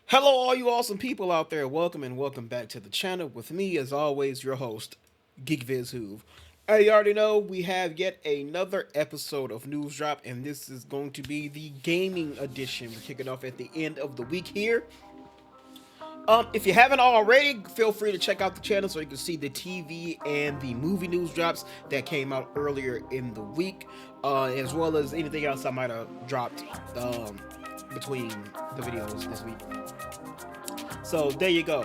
Hello, all you awesome people out there. Welcome and welcome back to the channel with me, as always, your host, GeekVizHoov. You already know we have yet another episode of News Drop, and this is going to be the gaming edition. We're kicking off at the end of the week here. If you haven't already, feel free to check out the channel so you can see the TV and the movie news drops that came out earlier in the week, as well as anything else I might have dropped between the videos this week. So there you go.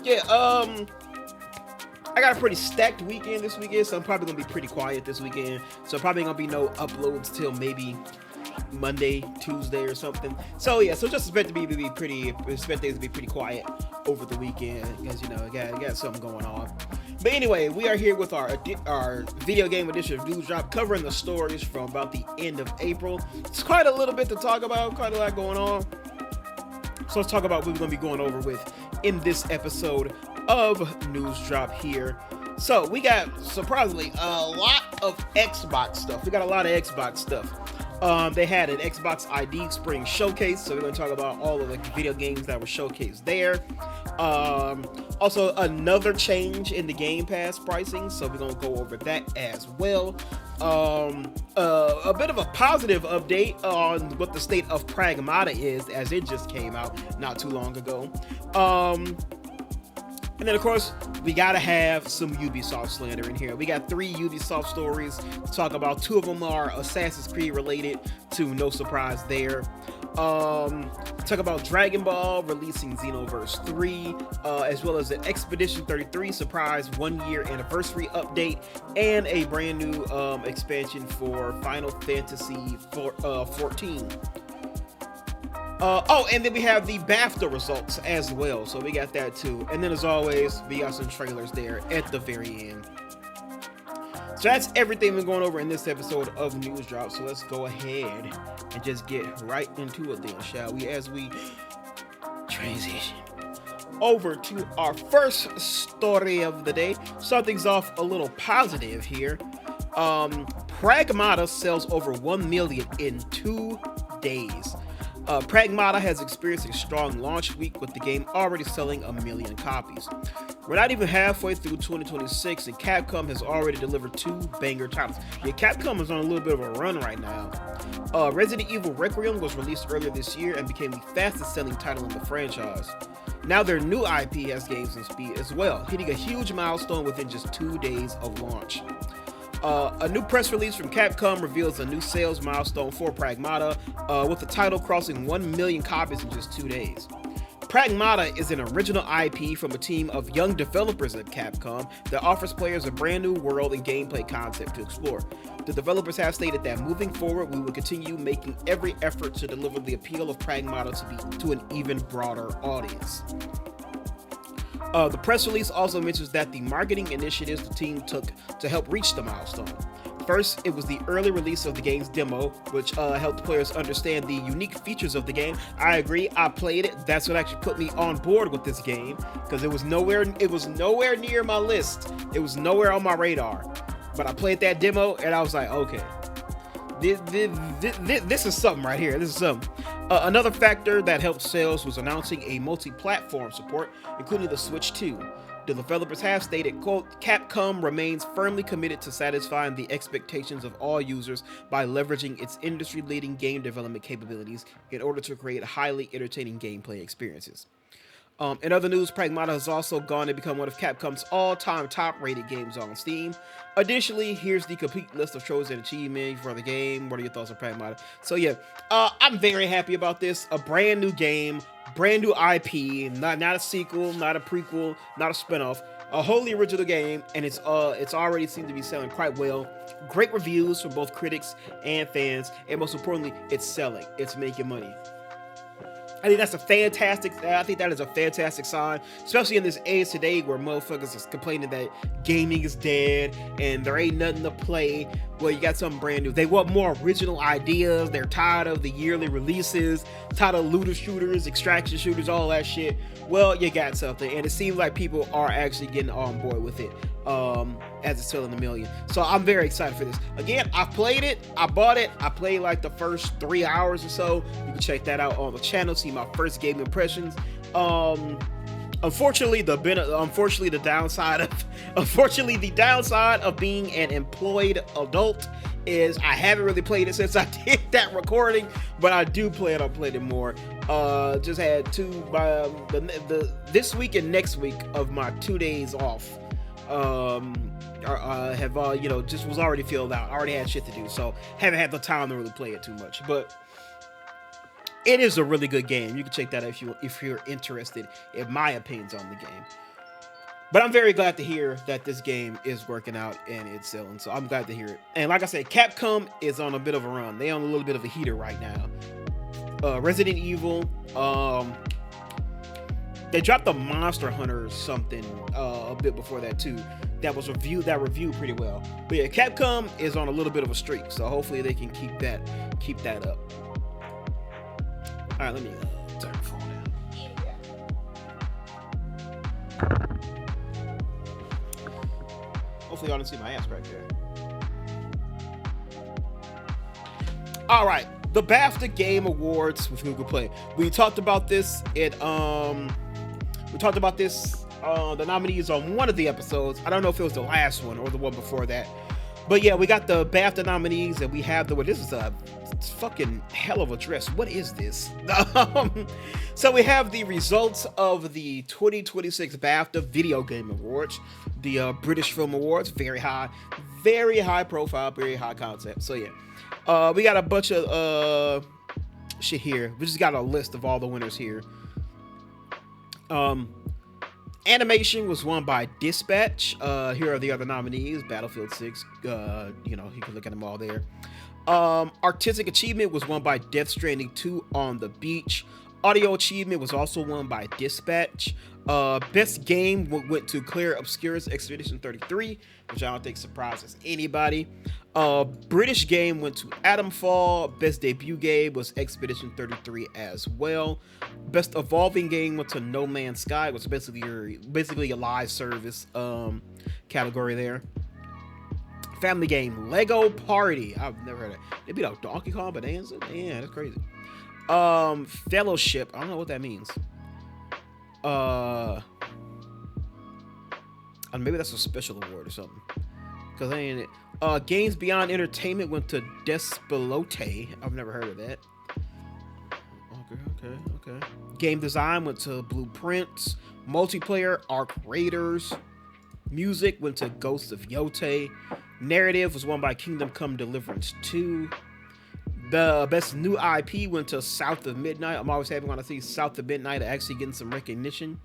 Yeah. I got a pretty stacked weekend this weekend, so I'm probably gonna be pretty quiet this weekend. So probably gonna be no uploads till maybe Monday, Tuesday, or something. So yeah, so just expect things to be pretty quiet over the weekend because I got something going on. But anyway, we are here with our video game edition of News Drop, covering the stories from about the end of April. It's quite a little bit to talk about, quite a lot going on. So let's talk about what we're going to be going over with in this episode of News Drop here. So we got, surprisingly, a lot of Xbox stuff. We got a lot of Xbox stuff. They had an Xbox ID Spring Showcase, so we're going to talk about all of the video games that were showcased there. Also, another change in the Game Pass pricing, so we're going to go over that as well. A bit of a positive update on what the state of Pragmata is, as it just came out not too long ago. And then, of course, we gotta have some Ubisoft slander in here. We got 3 Ubisoft stories to talk about. 2 of them are Assassin's Creed related, to no surprise there. Talk about Dragon Ball releasing Xenoverse 3, as well as an Expedition 33 surprise 1-year anniversary update, and a brand new expansion for Final Fantasy 14. And then we have the BAFTA results as well, so we got that too. And then, as always, we got some trailers there at the very end. So that's everything we're going over in this episode of News Drop. So let's go ahead and just get right into it then, shall we? As we transition over to our first story of the day. Start things off a little positive here. Pragmata sells over 1 million in 2 days. Pragmata has experienced a strong launch week, with the game already selling 1 million copies. We're not even halfway through 2026, and Capcom has already delivered 2 banger titles. Yeah, Capcom is on a little bit of a run right now. Resident Evil Requiem was released earlier this year and became the fastest selling title in the franchise. Now their new IP has gained some speed as well, hitting a huge milestone within just 2 days of launch. A new press release from Capcom reveals a new sales milestone for Pragmata, with the title crossing 1 million copies in just 2 days. Pragmata is an original IP from a team of young developers at Capcom that offers players a brand new world and gameplay concept to explore. The developers have stated that moving forward, we will continue making every effort to deliver the appeal of Pragmata to an even broader audience. The press release also mentions that the marketing initiatives the team took to help reach the milestone. First, it was the early release of the game's demo, which helped players understand the unique features of the game. I agree, I played it. That's what actually put me on board with this game, because it was nowhere near my list. It was nowhere on my radar. But I played that demo and I was like, okay, this is something right here. This is something. Another factor that helped sales was announcing a multi-platform support, including the Switch 2. The developers have stated, quote, Capcom remains firmly committed to satisfying the expectations of all users by leveraging its industry-leading game development capabilities in order to create highly entertaining gameplay experiences. In other news, Pragmata has also gone and become one of Capcom's all-time top-rated games on Steam. Additionally, here's the complete list of trophies and achievements for the game. What are your thoughts on Pragmata? So yeah, I'm very happy about this. A brand new game, brand new IP, not a sequel, not a prequel, not a spinoff. A wholly original game, and it's already seemed to be selling quite well. Great reviews from both critics and fans, and most importantly, it's selling. It's making money. I think that is a fantastic sign, especially in this age today where motherfuckers is complaining that gaming is dead and there ain't nothing to play. Well, you got something brand new. They want more original ideas. They're tired of the yearly releases, tired of looter shooters, extraction shooters, all that shit. Well, you got something, and it seems like people are actually getting on board with it. as it's selling a million. So I'm very excited for this. Again, I played it, I bought it, I played like the first 3 hours or so. You can check that out on the channel, see my first game impressions. Unfortunately, the downside of being an employed adult is I haven't really played it since I did that recording, but I do plan on playing it more. Just had this week and next week of my 2 days off. Just was already filled out. I already had shit to do, so haven't had the time to really play it too much. But it is a really good game. You can check that out if you're interested in my opinions on the game. But I'm very glad to hear that this game is working out and it's selling. So I'm glad to hear it. And like I said, Capcom is on a bit of a run. They're on a little bit of a heater right now. Resident Evil. They dropped the Monster Hunter or something a bit before that too. That reviewed pretty well. But yeah, Capcom is on a little bit of a streak. So hopefully they can keep that up. All right, let me turn the phone down. Hopefully y'all didn't see my ass right there. All right, the BAFTA Game Awards with Google Play. We talked about this the nominees on one of the episodes. I don't know if it was the last one or the one before that. But yeah, we got the BAFTA nominees and we have this is a fucking hell of a dress. What is this? So we have the results of the 2026 BAFTA Video Game Awards, the British Film Awards. Very high profile, very high concept. So yeah, we got a bunch of shit here. We just got a list of all the winners here. Animation was won by Dispatch. Here are the other nominees: Battlefield 6. You can look at them all there. Artistic Achievement was won by Death Stranding 2 on the Beach. Audio Achievement was also won by Dispatch. Best Game went to Claire Obscura's Expedition 33, which I don't think surprises anybody. British Game went to Atomfall. Best Debut Game was Expedition 33 as well. Best Evolving Game went to No Man's Sky, which is basically a live service category there. Family Game, Lego Party. I've never heard of it. They beat out Donkey Kong Bonanza? Yeah, that's crazy. Fellowship. I don't know what that means. Maybe that's a special award or something. Because ain't it. Games Beyond Entertainment went to Despelote. I've never heard of that. Okay. Game Design went to Blueprints. Multiplayer, Arc Raiders. Music went to Ghosts of Yote. Narrative was won by Kingdom Come Deliverance 2. The best new IP went to South of Midnight. I'm always happy when I see South of Midnight actually getting some recognition.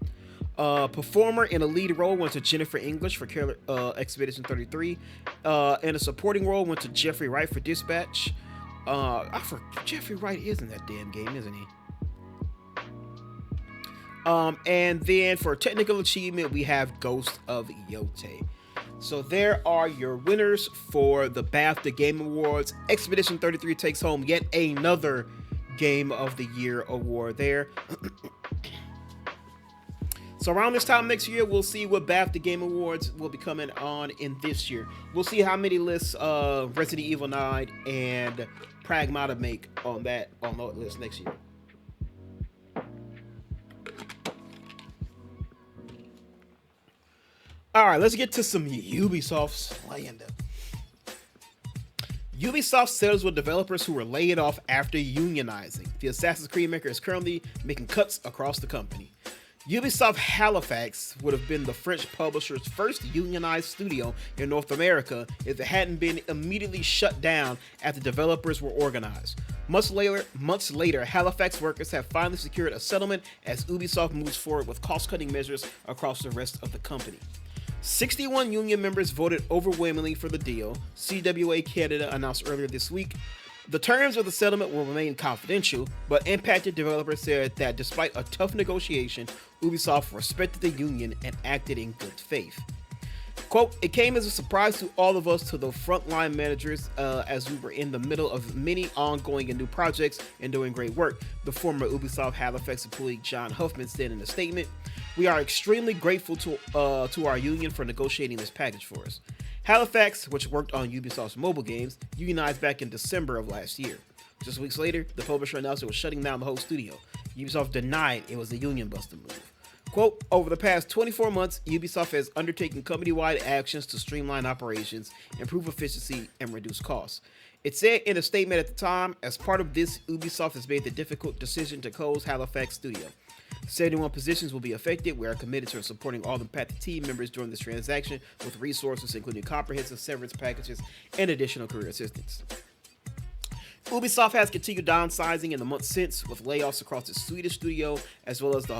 Performer in a lead role went to Jennifer English for Expedition 33. And a supporting role went to Jeffrey Wright for Dispatch. Jeffrey Wright is in that damn game, isn't he? And then for technical achievement, we have Ghost of Yote. So there are your winners for the BAFTA Game Awards. Expedition 33 takes home yet another Game of the Year award there. So around this time next year, we'll see what BAFTA Game Awards will be coming on in this year. We'll see how many lists Resident Evil 9 and Pragmata make on that list next year. All right, let's get to some Ubisoft slander. Ubisoft settles with developers who were laid off after unionizing. The Assassin's Creed maker is currently making cuts across the company. Ubisoft Halifax would have been the French publisher's first unionized studio in North America if it hadn't been immediately shut down after developers were organized. Months later, Halifax workers have finally secured a settlement as Ubisoft moves forward with cost-cutting measures across the rest of the company. 61 union members voted overwhelmingly for the deal, CWA Canada announced earlier this week. The terms of the settlement will remain confidential, but impacted developers said that despite a tough negotiation, Ubisoft respected the union and acted in good faith. Quote, "It came as a surprise to all of us, to the frontline managers, as we were in the middle of many ongoing and new projects and doing great work," the former Ubisoft Halifax employee John Huffman said in a statement. We are extremely grateful to our union for negotiating this package for us. Halifax, which worked on Ubisoft's mobile games, unionized back in December of last year. Just weeks later, the publisher announced it was shutting down the whole studio. Ubisoft denied it was a union buster move. Quote, over the past 24 months, Ubisoft has undertaken company-wide actions to streamline operations, improve efficiency, and reduce costs. It said in a statement at the time, as part of this, Ubisoft has made the difficult decision to close Halifax Studio. 71 positions will be affected. We are committed to supporting all impacted team members during this transaction with resources including comprehensive severance packages and additional career assistance. Ubisoft has continued downsizing in the months since, with layoffs across its Swedish studio as well as the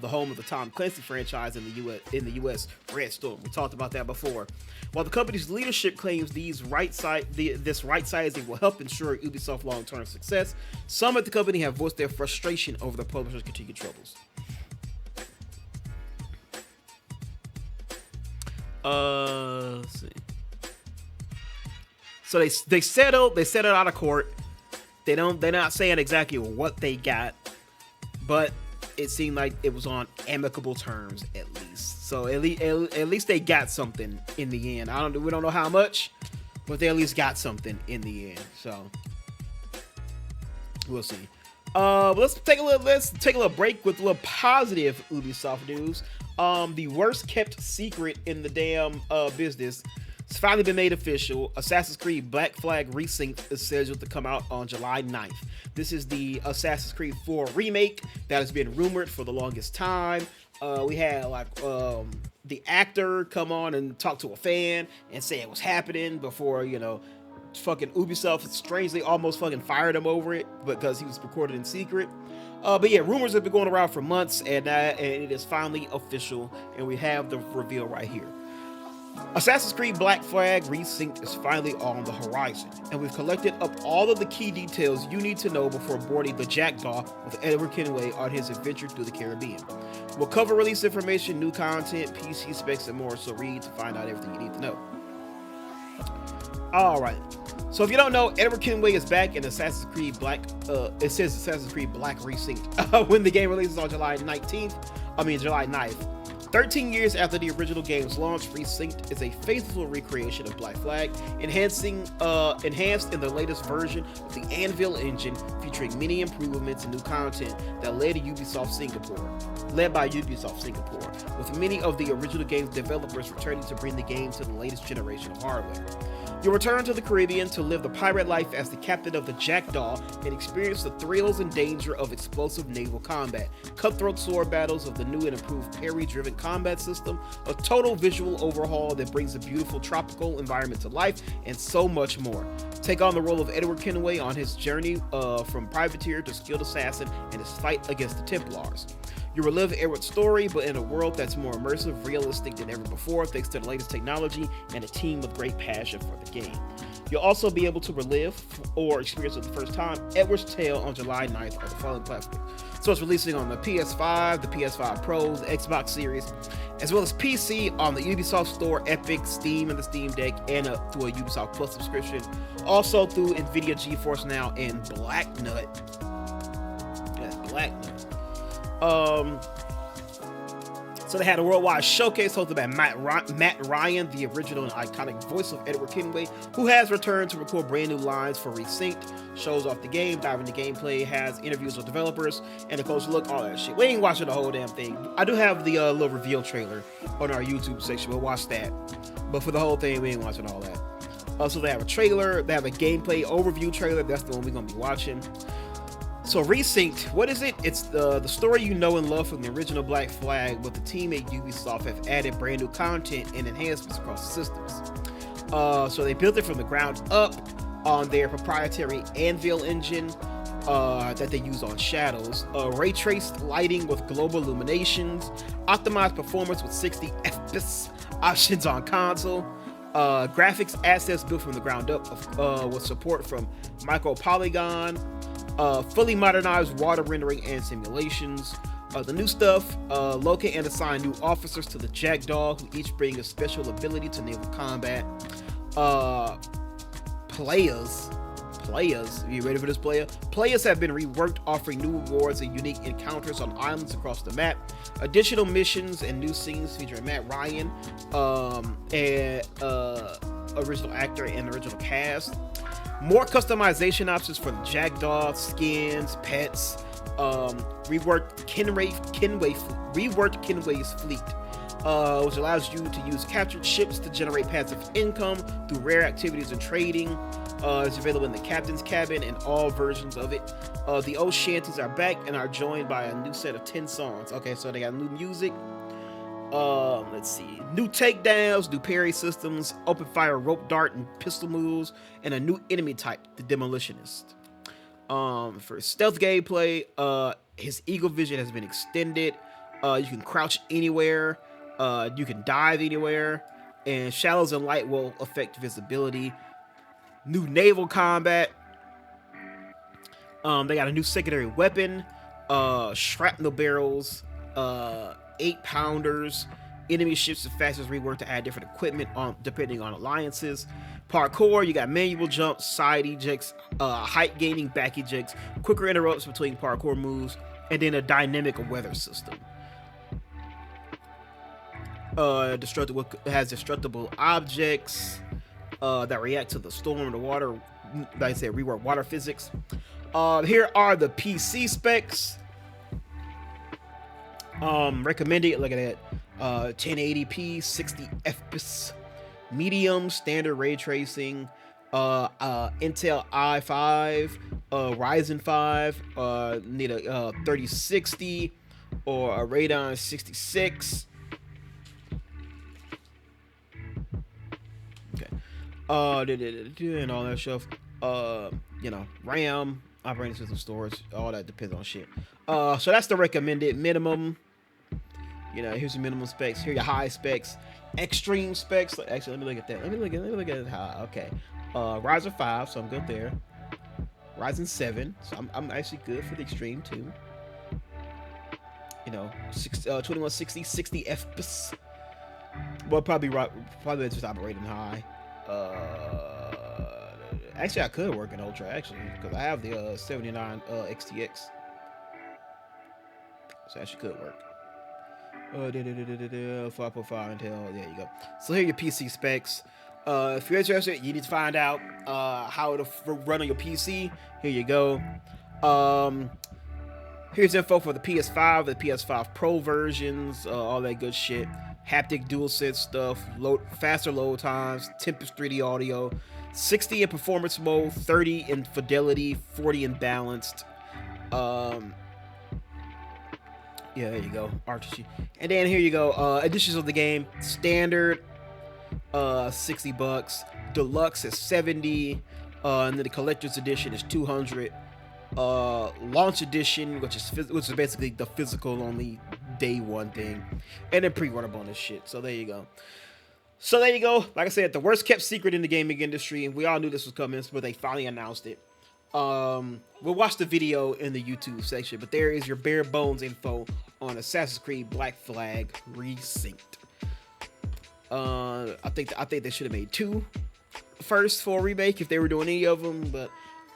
home of the Tom Clancy franchise in the U.S. Red Storm. We talked about that before. While the company's leadership claims this right sizing will help ensure Ubisoft's long-term success, some at the company have voiced their frustration over the publisher's continued troubles. Let's see. So they settled out of court. They're not saying exactly what they got, but it seemed like it was on amicable terms at least. So at least they got something in the end. We don't know how much, but they at least got something in the end. So we'll see. Let's take a little break with a little positive Ubisoft news. The worst kept secret in the damn business. It's finally been made official. Assassin's Creed Black Flag Resynched is scheduled to come out on July 9th. This is the Assassin's Creed 4 remake that has been rumored for the longest time. We had the actor come on and talk to a fan and say it was happening before, fucking Ubisoft strangely almost fucking fired him over it because he was recorded in secret. But yeah, rumors have been going around for months, and it is finally official, and we have the reveal right here. Assassin's Creed Black Flag Resynched is finally on the horizon, and we've collected up all of the key details you need to know before boarding the Jackdaw with Edward Kenway on his adventure through the Caribbean. We'll cover release information, new content, PC specs, and more, so read to find out everything you need to know. Alright, so if you don't know, Edward Kenway is back in Assassin's Creed Black, it says Assassin's Creed Black Resynched, when the game releases on July 9th. 13 years after the original game's launch, Resynched is a faithful recreation of Black Flag, enhanced in the latest version of the Anvil engine, featuring many improvements and new content that led by Ubisoft Singapore, with many of the original game's developers returning to bring the game to the latest generation of hardware. You'll return to the Caribbean to live the pirate life as the captain of the Jackdaw and experience the thrills and danger of explosive naval combat, cutthroat sword battles of the new and improved parry-driven combat system, a total visual overhaul that brings a beautiful tropical environment to life, and so much more. Take on the role of Edward Kenway on his journey from privateer to skilled assassin and his fight against the Templars. You relive Edward's story, but in a world that's more immersive, realistic than ever before, thanks to the latest technology and a team with great passion for the game. You'll also be able to relive or experience for the first time Edward's tale on July 9th on the following platforms. So it's releasing on the PS5, the PS5 Pro, the Xbox Series, as well as PC on the Ubisoft Store, Epic, Steam, and the Steam Deck, and through a Ubisoft Plus subscription. Also through Nvidia GeForce Now and Blacknut. Yeah, Blacknut. So they had a worldwide showcase hosted by Matt Ryan, the original and iconic voice of Edward Kenway, who has returned to record brand new lines for Resynched, shows off the game, dive into gameplay, has interviews with developers, and a closer look, all that shit. We ain't watching the whole damn thing. I do have the little reveal trailer on our YouTube section. We'll watch that. But for the whole thing, we ain't watching all that. So they have a trailer, they have a gameplay overview trailer. That's the one we're going to be watching. So Resynched, what is it? It's the story you know and love from the original Black Flag, but the team at Ubisoft have added brand new content and enhancements across the systems. So they built it from the ground up on their proprietary Anvil engine that they use on Shadows, ray traced lighting with global illuminations, optimized performance with 60 FPS options on console, graphics assets built from the ground up with support from Micro Polygon, fully modernized water rendering and simulations. The new stuff, locate and assign new officers to the Jackdaw, who each bring a special ability to naval combat. Players Players. Are you ready for this, player? Players have been reworked, offering new rewards and unique encounters on islands across the map. Additional missions and new scenes featuring Matt Ryan, and original actor and original cast. More customization options for the Jackdaw, skins, pets. Reworked Kenway's fleet, which allows you to use captured ships to generate passive income through rare activities and trading. It's available in the captain's cabin and all versions of it. The old shanties are back and are joined by a new set of 10 songs. Okay, so they got new music. Let's see. New takedowns, new parry systems, open fire rope dart and pistol moves, and a new enemy type, the Demolitionist. For stealth gameplay, his eagle vision has been extended. You can crouch anywhere. You can dive anywhere. And shadows and light will affect visibility. New naval combat. They got a new secondary weapon. Shrapnel barrels. 8-pounders. Enemy ships and fastest reworked to add different equipment depending on alliances. Parkour, you got manual jumps, side ejects, height gaining back ejects, quicker interrupts between parkour moves, and then a dynamic weather system. Has destructible objects that react to the storm and the water. Like I said, rework water physics. Here are the PC specs. Recommended. Look at that. 1080p, 60 FPS, medium, standard ray tracing, Intel i5, Ryzen 5, need a 3060 or a Radeon 66. Okay. And all that stuff. RAM, operating system, storage, all that depends on shit. So that's the recommended minimum. Here's your minimum specs. Here are your high specs, extreme specs. Actually, let me look at that. Let me look at it high. Okay, Ryzen 5, so I'm good there. Ryzen 7, so I'm actually good for the extreme too. 2160, 60 FPS. Well, probably just operating high. Actually, I could work in ultra actually because I have the 79 XTX, so actually could work. 5.5 Intel. There you go. So here are your PC specs. If you're interested, you need to find out how to run on your PC. Here you go. Here's info for the PS5, the PS5 Pro versions, all that good shit. Haptic DualSense stuff, faster load times, Tempest 3D audio, 60 in performance mode, 30 in fidelity, 40 in balanced. Yeah, there you go. RPG. And then here you go. Editions of the game. Standard, $60. Deluxe is $70. And then the collector's edition is $200. Launch edition, which is basically the physical only day one thing. And then pre-order bonus shit. So there you go. Like I said, the worst kept secret in the gaming industry, and we all knew this was coming, but they finally announced it. We'll watch the video in the YouTube section, but there is your bare bones info on Assassin's Creed Black Flag Resynched. I think they should have made 2 first for a remake if they were doing any of them, but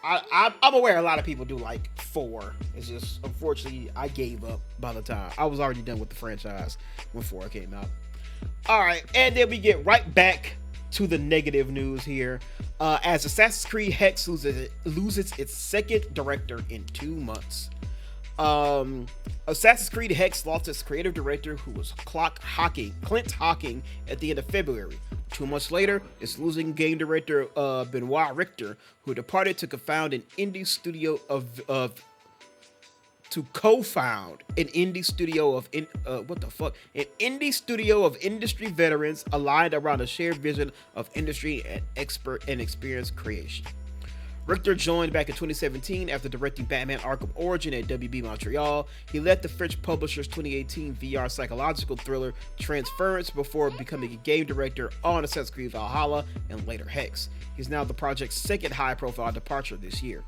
I'm aware a lot of people do like 4. It's just, unfortunately, I gave up by the time I was already done with the franchise when 4 came out. All right, and then we get right back to the negative news here. As Assassin's Creed Hexe loses its second director in 2 months. Assassin's Creed Hexe lost its creative director, who was Clint Hocking, at the end of February. 2 months later, it's losing game director Benoit Richter, who departed to co-found an indie studio of industry veterans aligned around a shared vision of industry and experience creation. Richter joined back in 2017 after directing Batman Arkham Origin at WB Montreal. He led the French publisher's 2018 VR psychological thriller Transference before becoming a game director on Assassin's Creed Valhalla and later Hexe. He's now the project's second high-profile departure this year.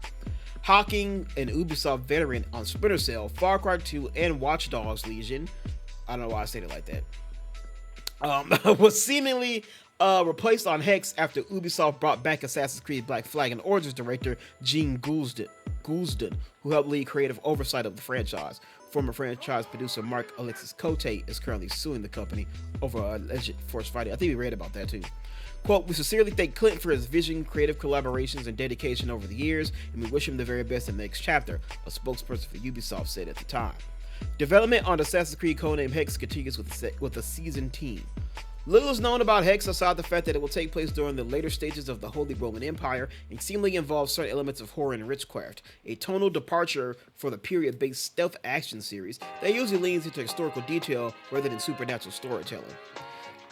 Hocking, an Ubisoft veteran on Splinter Cell, Far Cry 2, and Watch Dogs Legion, I don't know why I said it like that, was seemingly replaced on Hexe after Ubisoft brought back Assassin's Creed Black Flag and Origins director Gene Goulsden, who helped lead creative oversight of the franchise. Former franchise producer Mark Alexis Cote is currently suing the company over alleged forced fighting. I think we read about that too. Quote, "We sincerely thank Clint for his vision, creative collaborations, and dedication over the years, and we wish him the very best in the next chapter," a spokesperson for Ubisoft said at the time. Development on Assassin's Creed codename Hexe continues with a seasoned team. Little is known about Hexe aside the fact that it will take place during the later stages of the Holy Roman Empire and seemingly involves certain elements of horror and witchcraft, a tonal departure for the period-based stealth action series that usually leans into historical detail rather than supernatural storytelling.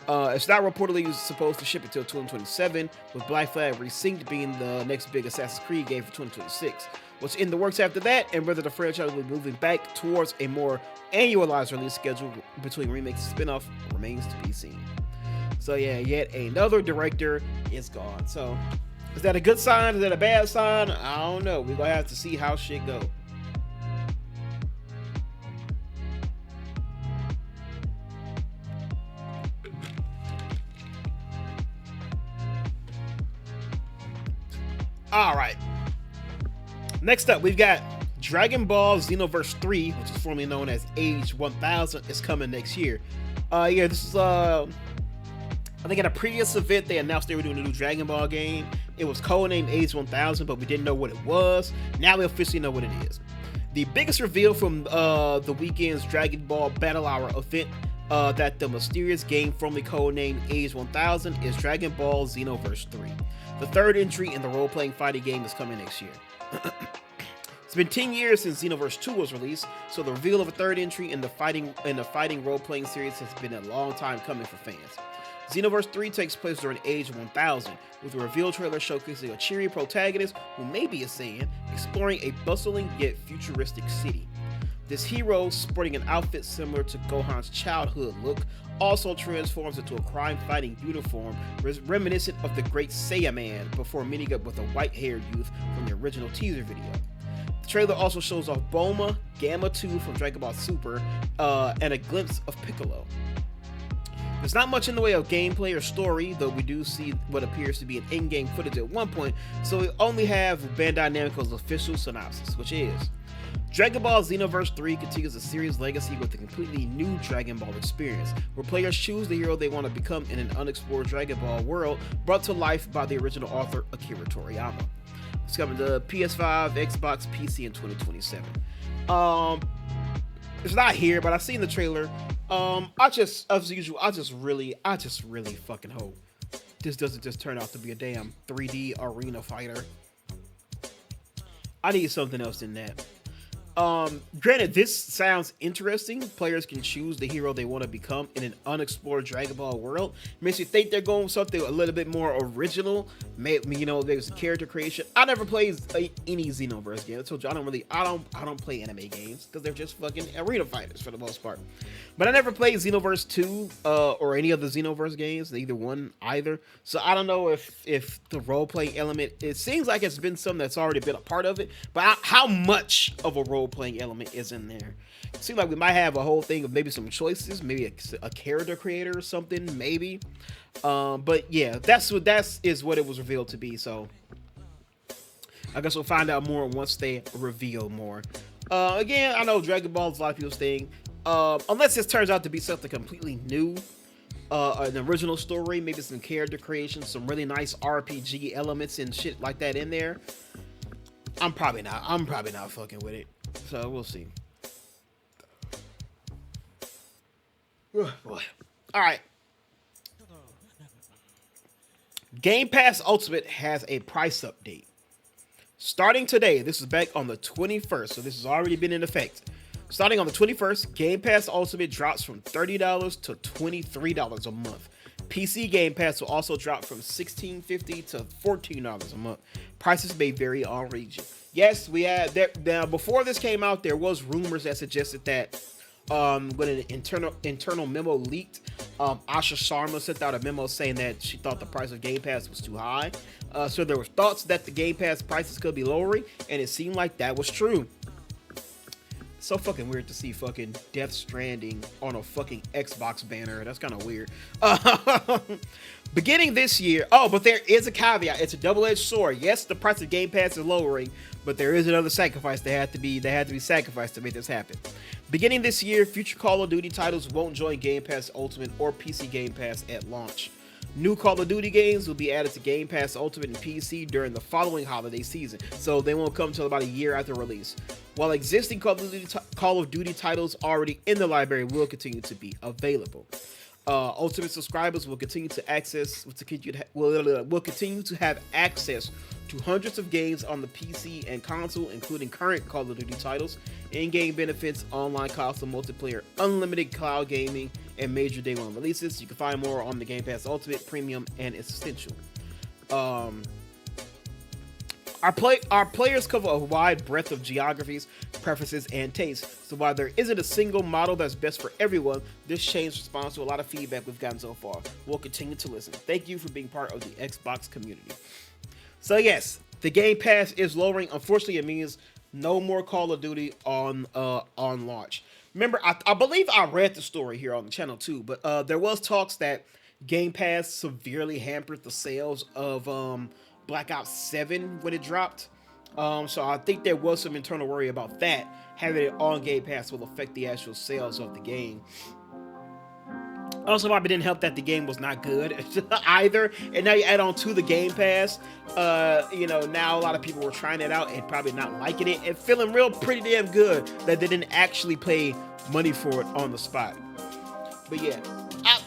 It's not reportedly supposed to ship until 2027, with Black Flag Resynched being the next big Assassin's Creed game for 2026. What's in the works after that, and whether the franchise will be moving back towards a more annualized release schedule between remakes and spin-off, remains to be seen. So yeah, yet another director is gone. So is that a good sign? Is that a bad sign? I don't know. We're gonna have to see how shit go. All right. Next up, we've got Dragon Ball Xenoverse 3, which is formerly known as Age 1000, is coming next year. Yeah, this is I think at a previous event they announced they were doing a new Dragon Ball game. It was codenamed Age 1000, but we didn't know what it was. Now we officially know what it is. The biggest reveal from the weekend's Dragon Ball Battle Hour event that the mysterious game formerly codenamed Age 1000 is Dragon Ball Xenoverse 3. The third entry in the role-playing fighting game is coming next year. It's been 10 years since Xenoverse 2 was released, so the reveal of a third entry in the fighting role-playing series has been a long time coming for fans. Xenoverse 3 takes place during Age 1000, with a reveal trailer showcasing a cheery protagonist who may be a Saiyan, exploring a bustling yet futuristic city. This hero, sporting an outfit similar to Gohan's childhood look, also transforms into a crime-fighting uniform reminiscent of the Great Saiyaman before meeting up with a white-haired youth from the original teaser video. The trailer also shows off Bulma, Gamma 2 from Dragon Ball Super, and a glimpse of Piccolo. There's not much in the way of gameplay or story, though we do see what appears to be an in-game footage at one point, so we only have Bandai Namco's official synopsis, which is: Dragon Ball Xenoverse 3 continues the series' legacy with a completely new Dragon Ball experience, where players choose the hero they want to become in an unexplored Dragon Ball world brought to life by the original author Akira Toriyama. It's coming to PS5, Xbox, PC in 2027. It's not here, but I've seen the trailer. As usual, I just really fucking hope this doesn't just turn out to be a damn 3D arena fighter. I need something else than that. Granted, this sounds interesting. Players can choose the hero they want to become in an unexplored Dragon Ball world. Makes you think they're going with something a little bit more original. Maybe, you know, there's character creation. I never played any Xenoverse game. I told you I don't play anime games because they're just fucking arena fighters for the most part. But I never played Xenoverse 2 or any of the Xenoverse games, either. So I don't know if the role playing element. It seems like it's been something that's already been a part of it, but how much of a role playing element is in there? It seems like we might have a whole thing of maybe some choices, maybe a character creator or something, maybe. But yeah, that's what it was revealed to be. So I guess we'll find out more once they reveal more. Again, I know Dragon Ball is a lot of people's thing. Unless this turns out to be something completely new, an original story, maybe some character creation, some really nice RPG elements and shit like that in there. I'm probably not fucking with it. So we'll see. Boy. All right. Game Pass Ultimate has a price update. Starting today, this is back on the 21st, so this has already been in effect. Starting on the 21st, Game Pass Ultimate drops from $30 to $23 a month. PC Game Pass will also drop from $16.50 to $14 a month. Prices may vary on region. Yes, we had that. Now, before this came out, there was rumors that suggested that when an internal memo leaked, Asha Sharma sent out a memo saying that she thought the price of Game Pass was too high. So there were thoughts that the Game Pass prices could be lowering, and it seemed like that was true. so fucking weird to see fucking Death Stranding on a fucking Xbox banner. That's kind of weird. Beginning this year, but there is a caveat. It's a double-edged sword. Yes, the price of Game Pass is lowering, but there is another sacrifice that had to be sacrificed to make this happen. Beginning this year, future Call of Duty titles won't join Game Pass Ultimate or PC Game Pass at launch. New Call of Duty games will be added to Game Pass Ultimate and PC during the following holiday season, so they won't come until about a year after release. While existing Call of Duty titles already in the library will continue to be available. Ultimate subscribers will continue to have access to hundreds of games on the PC and console, including current Call of Duty titles, in-game benefits, online console multiplayer, unlimited cloud gaming, and major day one releases. You can find more on the Game Pass Ultimate, Premium, and Essential. Our players cover a wide breadth of geographies, preferences, and tastes. So while there isn't a single model that's best for everyone, this change responds to a lot of feedback we've gotten so far. We'll continue to listen. Thank you for being part of the Xbox community. So yes, the Game Pass is lowering. Unfortunately, it means no more Call of Duty on launch. Remember, I believe I read the story here on the channel too, but there was talks that Game Pass severely hampered the sales of Black Ops 7 when it dropped. So I think there was some internal worry about that. Having it on Game Pass will affect the actual sales of the game. Also, probably didn't help that the game was not good either. And now you add on to the Game Pass, now a lot of people were trying it out and probably not liking it and feeling pretty damn good that they didn't actually pay money for it on the spot. But yeah,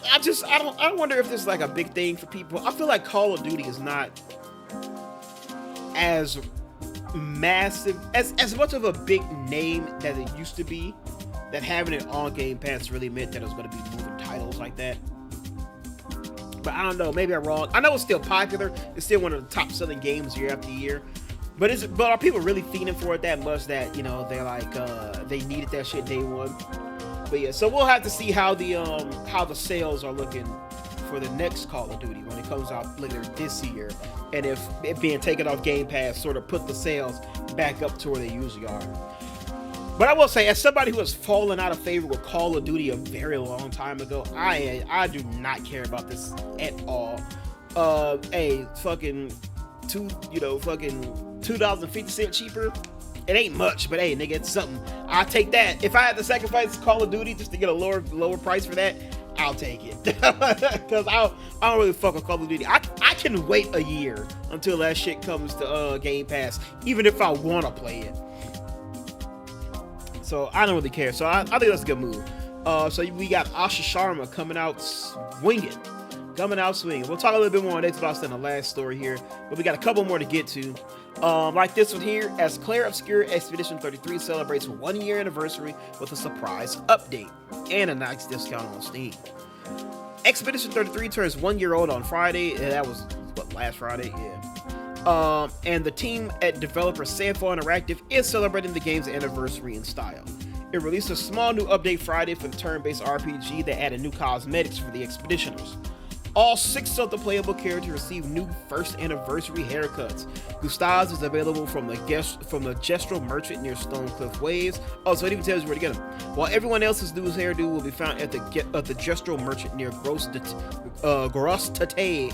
I wonder if this is like a big thing for people. I feel like Call of Duty is not as massive, as much of a big name that it used to be, that having it on Game Pass really meant that it was going to be moving titles like that. But I don't know, maybe I'm wrong. I know it's still popular. It's still one of the top selling games year after year. But are people really fiending for it that much that, they're like, they needed that shit day one? But yeah, so we'll have to see how the sales are looking for the next Call of Duty when it comes out later this year, and if it being taken off Game Pass sort of put the sales back up to where they usually are. But I will say, as somebody who has fallen out of favor with Call of Duty a very long time ago, I do not care about this at all. Fucking $2.50 cheaper. It ain't much, but hey, nigga, it's something. I'll take that. If I had to sacrifice Call of Duty just to get a lower price for that, I'll take it. Because I don't really fuck with Call of Duty. I can wait a year until that shit comes to Game Pass, even if I want to play it. So I don't really care. So I think that's a good move. So we got Asha Sharma coming out swinging. We'll talk a little bit more on Xbox than the last story here, but we got a couple more to get to. Like this one here, as Claire Obscure Expedition 33 celebrates 1 year anniversary with a surprise update and a nice discount on Steam. Expedition 33 turns 1 year old on Friday. That was last Friday? Yeah. And the team at developer Sandfall Interactive is celebrating the game's anniversary in style. It released a small new update Friday for the turn-based RPG that added new cosmetics for the Expeditioners. All 6 of the playable characters receive new first anniversary haircuts. Gustav's is available from the Gestural Merchant near Stonecliff Waves. Oh, so it even tells you where to get them. While everyone else's new hairdo will be found at the Gestural Merchant near Gros Tate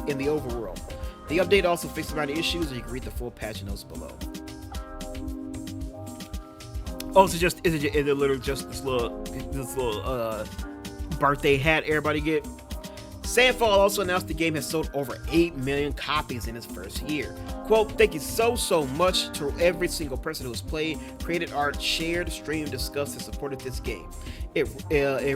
in the overworld. The update also fixed minor issues, and you can read the full patch notes below. Oh, so is it literally just this little birthday hat everybody get? Sandfall also announced the game has sold over 8 million copies in its first year. Quote, "Thank you so much to every single person who has played, created art, shared, streamed, discussed, and supported this game." It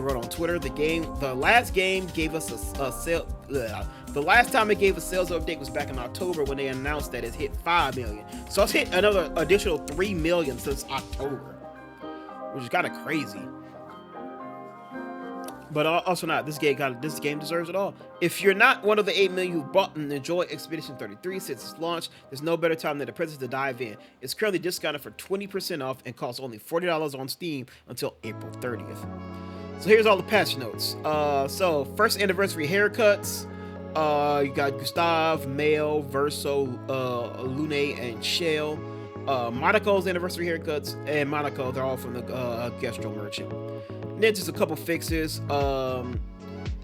wrote on Twitter, the last game gave us a sale. The last time it gave a sales update was back in October when they announced that it hit 5 million. So it's hit another additional 3 million since October, which is kind of crazy. But also not, this game deserves it all. If you're not one of the 8 million who bought and enjoyed Expedition 33 since its launch, there's no better time than the present to dive in. It's currently discounted for 20% off and costs only $40 on Steam until April 30th. So here's all the patch notes. So first anniversary haircuts. You got Gustav, Male, Verso, Lune, and Shell. Monaco's anniversary haircuts, and Monaco, they're all from the Gastro Merchant. And then just a couple fixes.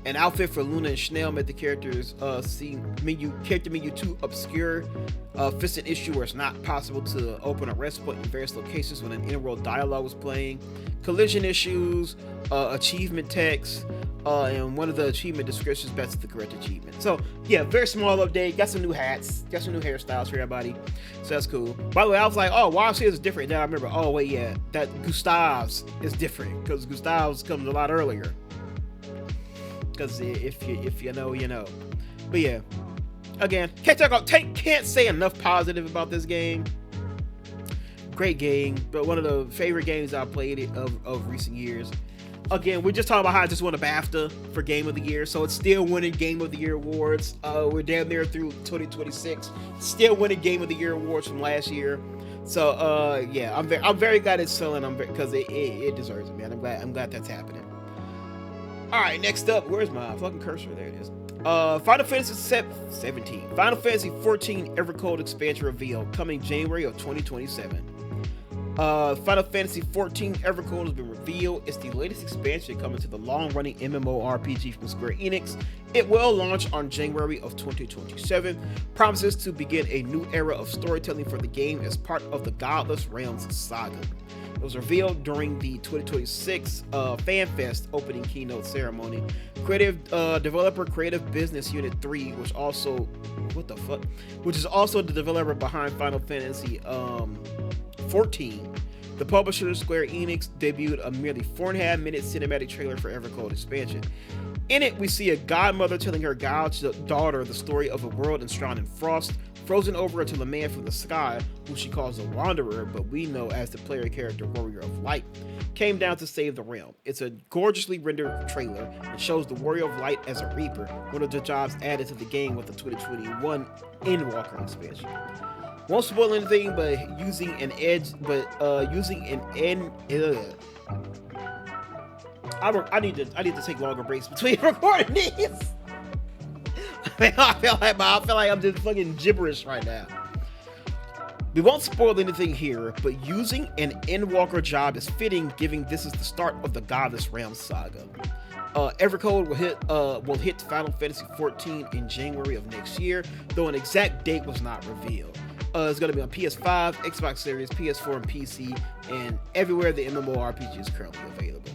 An outfit for Luna and Schnell made the characters character menu too obscure. Fixed an issue where it's not possible to open a rest point in various locations when an in-world dialogue was playing. Collision issues, achievement text, and one of the achievement descriptions that's the correct achievement. So yeah, very small update. Got some new hats, got some new hairstyles for everybody. So that's cool. By the way, I was like, oh, Wild Series is different. Then I remember, oh wait, yeah, that Gustav's is different because Gustav's comes a lot earlier. Because if you know, you know. But yeah, again, can't say enough positive about this game. Great game, but one of the favorite games I've played of recent years. Again, we're just talking about how I just won a BAFTA for Game of the Year, so it's still winning Game of the Year awards. We're down there through 2026, still winning Game of the Year awards from last year. So yeah, I'm very glad it's selling. Because it deserves it, man. I'm glad that's happening. All right, next up, where's my fucking cursor? There it is. Final Fantasy 17. Final Fantasy 14 Evercold expansion reveal coming January of 2027. Final Fantasy 14 Evercold has been revealed. It's the latest expansion coming to the long-running MMORPG from Square Enix. It will launch on January of 2027. Promises to begin a new era of storytelling for the game as part of the Godless Realms saga. It was revealed during the 2026 FanFest opening keynote ceremony. Developer Creative Business Unit 3, which is also the developer behind Final Fantasy 14. The publisher Square Enix debuted a merely 4.5-minute cinematic trailer for Evercold expansion. In it, we see a godmother telling her daughter the story of a world enshrined in frost, frozen over until a man from the sky, who she calls the Wanderer, but we know as the player character Warrior of Light, came down to save the realm. It's a gorgeously rendered trailer and shows the Warrior of Light as a Reaper, one of the jobs added to the game with the 2021 Endwalker expansion. Won't spoil anything, but using an I need to take longer breaks between recording these. I feel like I'm just fucking gibberish right now. We won't spoil anything here, but using an Endwalker job is fitting, given this is the start of the Godless Realms saga. Evercold will hit Final Fantasy 14 in January of next year, though an exact date was not revealed. It's going to be on PS5, Xbox Series, PS4, and PC, and everywhere the MMORPG is currently available.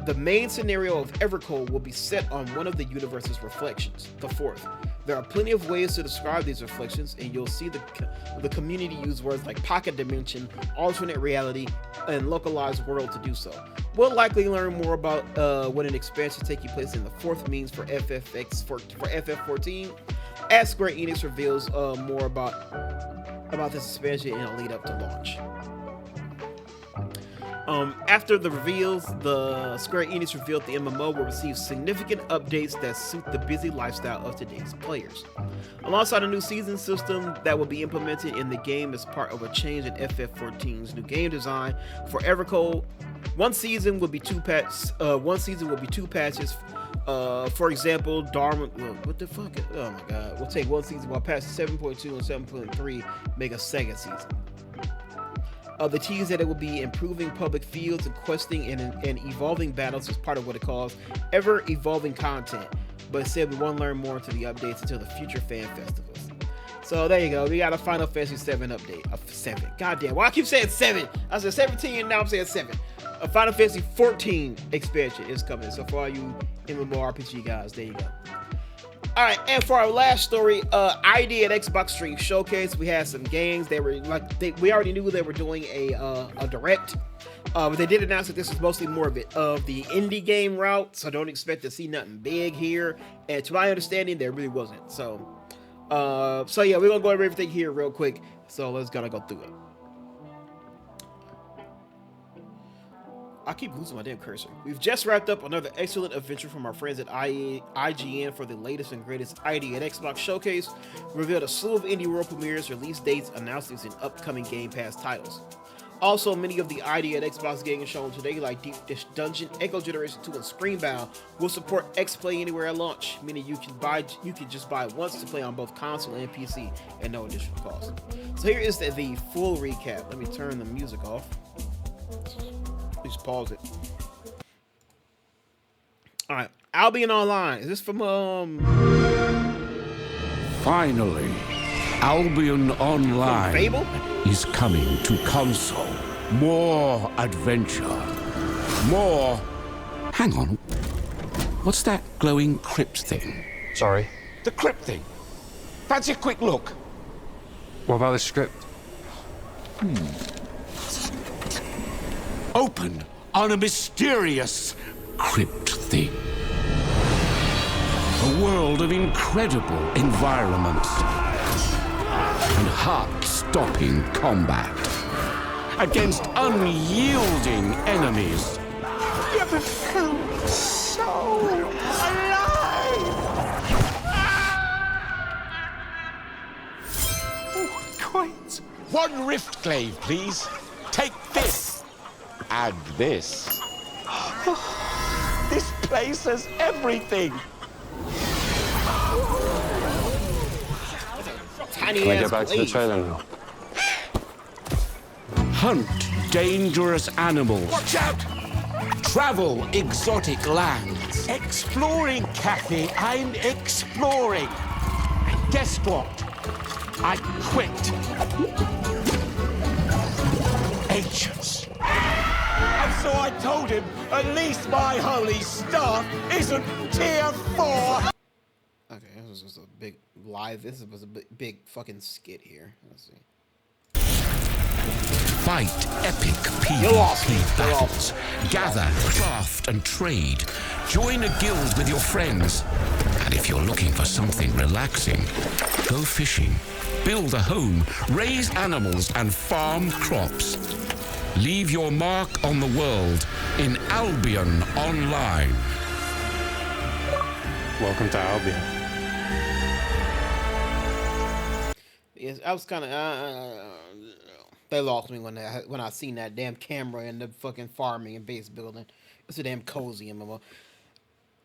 The main scenario of Evercold will be set on one of the universe's reflections, the fourth. There are plenty of ways to describe these reflections, and you'll see the community use words like pocket dimension, alternate reality, and localized world to do so. We'll likely learn more about what an expansion taking place in the fourth means for FF14, as Square Enix reveals more about this expansion in a lead up to launch. After the reveals, the Square Enix revealed the MMO will receive significant updates that suit the busy lifestyle of today's players. Alongside a new season system that will be implemented in the game as part of a change in FF14's new game design for Evercold, one season will be two patches. For example, Darwin. What the fuck? Oh my god! We'll take one season while patches 7.2 and 7.3 make a second season. The tease that it will be improving public fields and questing and evolving battles as part of what it calls ever-evolving content, but it said we won't learn more until the updates until the future fan festivals. So there you go, we got a Final Fantasy 7 update. 7. Goddamn, why I keep saying 7? I said 17 and now I'm saying 7. A Final Fantasy 14 expansion is coming, so for all you MMORPG guys, there you go. Alright, and for our last story, ID at Xbox Stream Showcase, we had some games. We already knew they were doing a direct, but they did announce that this is mostly more of the indie game route, so don't expect to see nothing big here. And to my understanding, there really wasn't. So yeah, we're gonna go over everything here real quick. So let's go through it. I keep losing my damn cursor. We've just wrapped up another excellent adventure from our friends at IGN for the latest and greatest ID at Xbox Showcase. We revealed a slew of indie world premieres, release dates, announcements, and upcoming Game Pass titles. Also, many of the ID and Xbox games shown today, like Deep Dish Dungeon, Echo Generation 2, and Screenbound, will support X Play Anywhere at launch, meaning you can just buy it once to play on both console and PC at no additional cost. So here is the full recap. Let me turn the music off. Please pause it. All right, Albion Online. Is this from Finally, Albion Online Fable? is coming to console. More adventure. More... Hang on. What's that glowing crypt thing? Sorry. The crypt thing. Fancy a quick look. What about the script? Open on a mysterious crypt thing. A world of incredible environments and heart-stopping combat against unyielding enemies. You ever felt so alive? Oh, quite. One rift glaive, please. Take this. And this. This place has everything. Tiny Can we ass get back to the blade. trailer now? Hunt dangerous animals. Watch out! Travel exotic lands. Exploring, Kathy. I'm exploring. And guess what? I quit. Ancients. And so I told him, at least my holy staff isn't tier 4. Okay, this was just a big live. This was a big fucking skit here. Let's see. Fight epic lost me. PvP battles. Gather, craft, and trade. Join a guild with your friends. And if you're looking for something relaxing, go fishing, build a home, raise animals, and farm crops. Leave your mark on the world in Albion Online. Welcome to Albion. Yes, I was kind of. They lost me when I seen that damn camera in the fucking farming and base building. It's a damn cozy MMO.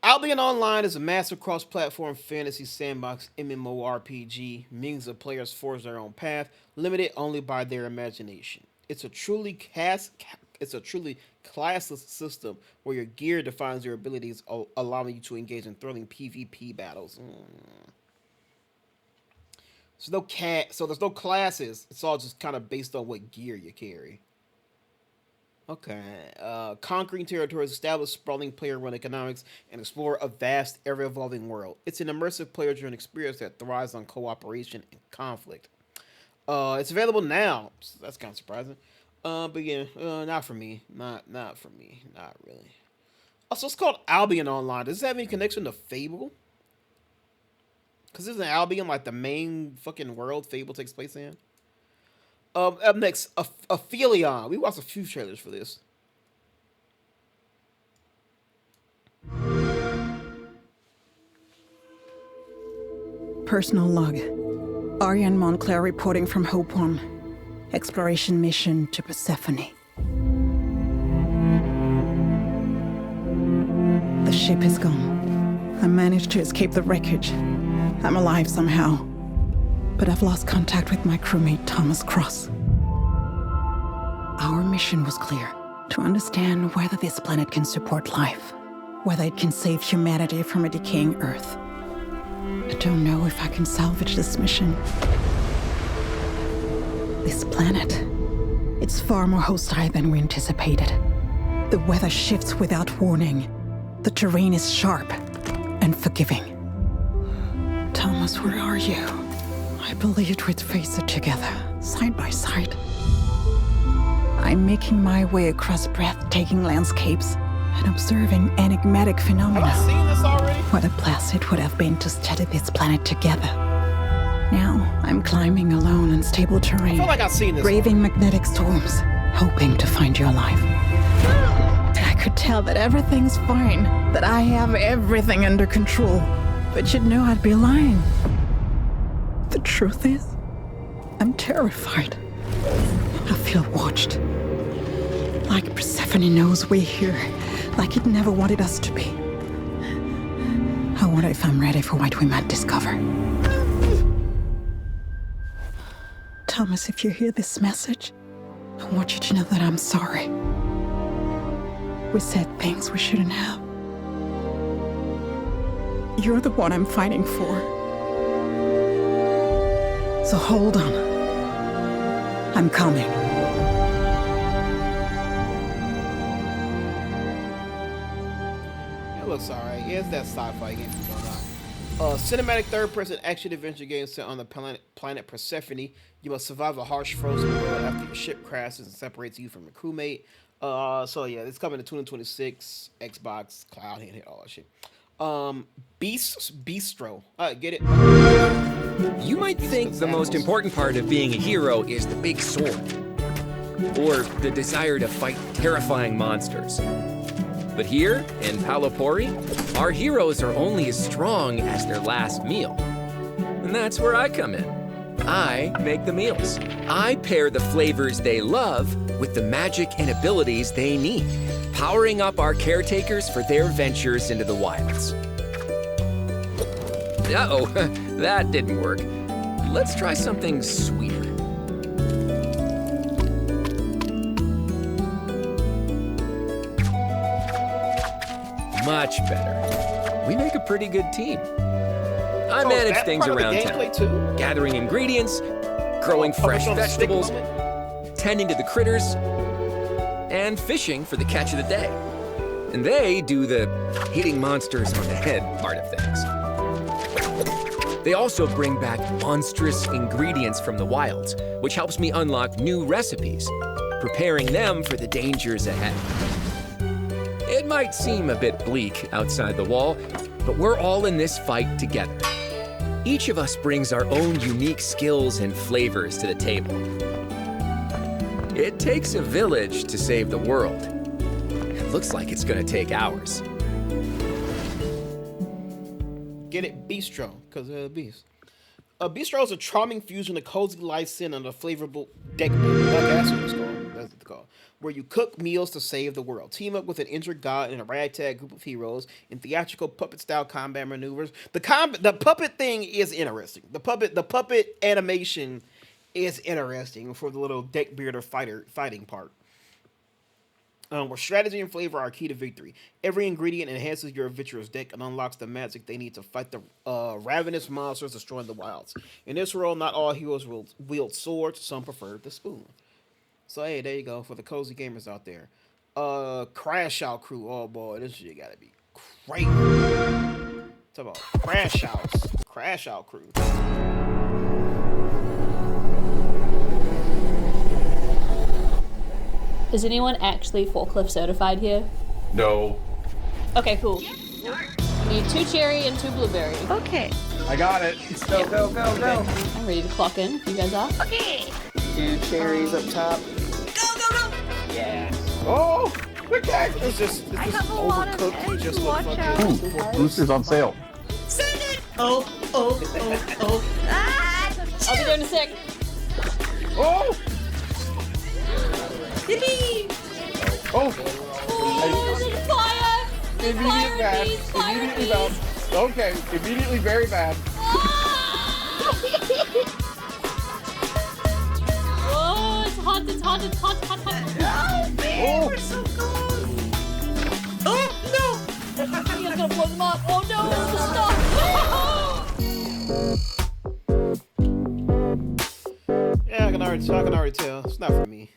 Albion Online is a massive cross-platform fantasy sandbox MMORPG. Millions of players forge their own path, limited only by their imagination. It's a truly classless system where your gear defines your abilities, allowing you to engage in thrilling PvP battles. So there's no classes. It's all just kind of based on what gear you carry. Okay. Conquering territories, establish sprawling player-run economics, and explore a vast, ever-evolving world. It's an immersive player-driven experience that thrives on cooperation and conflict. It's available now. So that's kind of surprising. But yeah, not for me. Not for me. Not really. Also, it's called Albion Online. Does it have any connection to Fable? Because isn't Albion like the main fucking world Fable takes place in? Up next, Aphelion. We watched a few trailers for this. Personal log. Ariane Montclair reporting from Hope One. Exploration mission to Persephone. The ship is gone. I managed to escape the wreckage. I'm alive somehow. But I've lost contact with my crewmate Thomas Cross. Our mission was clear. To understand whether this planet can support life. Whether it can save humanity from a decaying Earth. I don't know if I can salvage this mission. This planet, it's far more hostile than we anticipated. The weather shifts without warning. The terrain is sharp and forgiving. Thomas, where are you? I believed we'd face it together, side by side. I'm making my way across breathtaking landscapes and observing enigmatic phenomena. Have I seen this already? What a blast it would have been to study this planet together. Now, I'm climbing alone unstable terrain. I feel like I've seen this. Braving magnetic storms, hoping to find you alive. I could tell that everything's fine, that I have everything under control, but you'd know I'd be lying. The truth is, I'm terrified. I feel watched, Like Persephone knows we're here, like it never wanted us to be. I wonder if I'm ready for what we might discover. Thomas, if you hear this message, I want you to know that I'm sorry. We said things we shouldn't have. You're the one I'm fighting for. So hold on. I'm coming. It looks alright. Yeah, it's that sci-fi game from going on. Cinematic third-person action-adventure game set on the planet Persephone. You must survive a harsh frozen world after your ship crashes and separates you from your crewmate. So yeah, it's coming to 2026, Xbox, cloud, handheld, all that shit. Bistro. Get it? You might think the most important part of being a hero is the big sword, or the desire to fight terrifying monsters. But here, in Palopori, our heroes are only as strong as their last meal. And that's where I come in. I make the meals. I pair the flavors they love with the magic and abilities they need, powering up our caretakers for their ventures into the wilds. Uh-oh, that didn't work. Let's try something sweeter. Much better. We make a pretty good team. I manage things around town, gathering ingredients, growing fresh vegetables, tending to the critters, and fishing for the catch of the day. And they do the hitting monsters on the head part of things. They also bring back monstrous ingredients from the wilds, which helps me unlock new recipes, preparing them for the dangers ahead. It might seem a bit bleak outside the wall, but we're all in this fight together. Each of us brings our own unique skills and flavors to the table. It takes a village to save the world. It looks like it's gonna take hours. Get it? Bistro, because of the beast. Bistro is a charming fusion of cozy life sin and a flavorful deck builder. That's what it's called. That's what it's called. Where you cook meals to save the world. Team up with an injured god and a ragtag group of heroes in theatrical puppet-style combat maneuvers. The puppet thing is interesting. The puppet animation is interesting for the little deck builder fighting part. Where strategy and flavor are key to victory. Every ingredient enhances your adventurer's deck and unlocks the magic they need to fight the ravenous monsters destroying the wilds. In this world, not all heroes will wield swords. Some prefer the spoon. So hey, there you go for the cozy gamers out there. Crash Out Crew. Oh boy, this shit gotta be crazy. Talk about Crash Out Crew. Is anyone actually forklift certified here? No. Okay, cool. We need 2 cherry and 2 blueberry. Okay. I got it. Go, go, go, go. I'm ready to clock in. You guys are? Okay. 2 cherries up top. Go, go, go. Yeah. Oh, okay. It's just I have a lot of overcooked. eggs. Just Watch look out. fucking. Boosters on sale. Send it. Oh. Ah. I'll be there in a sec. Oh, Yippee. oh. Oh, there's fire! There's Immediate fire bad. bees, fire Immediately bees. bad. Okay, immediately very bad. Oh, it's hot. Oh, man, Oh. we're so close. Oh, no! I think I'm gonna blow them up. Oh, no, stop. Yeah, I can already tell. It's not for me.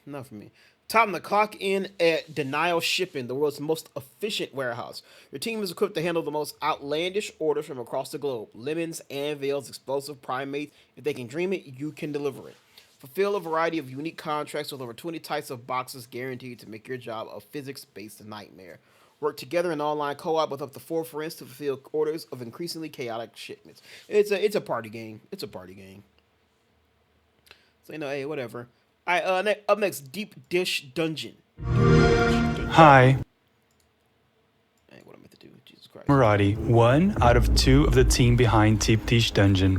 Time to clock in at Denial Shipping, the world's most efficient warehouse. Your team is equipped to handle the most outlandish orders from across the globe. Lemons, anvils, explosive primates. If they can dream it, you can deliver it. Fulfill a variety of unique contracts with over 20 types of boxes guaranteed to make your job a physics-based nightmare. Work together in online co-op with up to 4 friends to fulfill orders of increasingly chaotic shipments. It's a party game. So, hey, whatever. Up next, Deep Dish Dungeon. Hi, Hey, what am I meant to do? Jesus Christ. Murati, 1 out of 2 of the team behind Deep Dish Dungeon.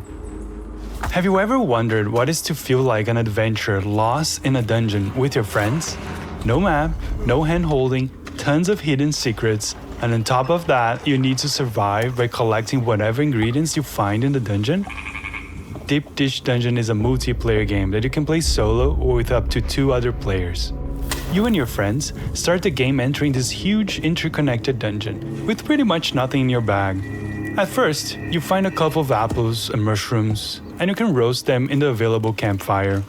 Have you ever wondered what it's to feel like an adventurer lost in a dungeon with your friends? No map, no hand-holding, tons of hidden secrets, and on top of that, you need to survive by collecting whatever ingredients you find in the dungeon. Deep Dish Dungeon is a multiplayer game that you can play solo or with up to 2 other players. You and your friends start the game entering this huge interconnected dungeon with pretty much nothing in your bag. At first, you find a couple of apples and mushrooms, and you can roast them in the available campfire.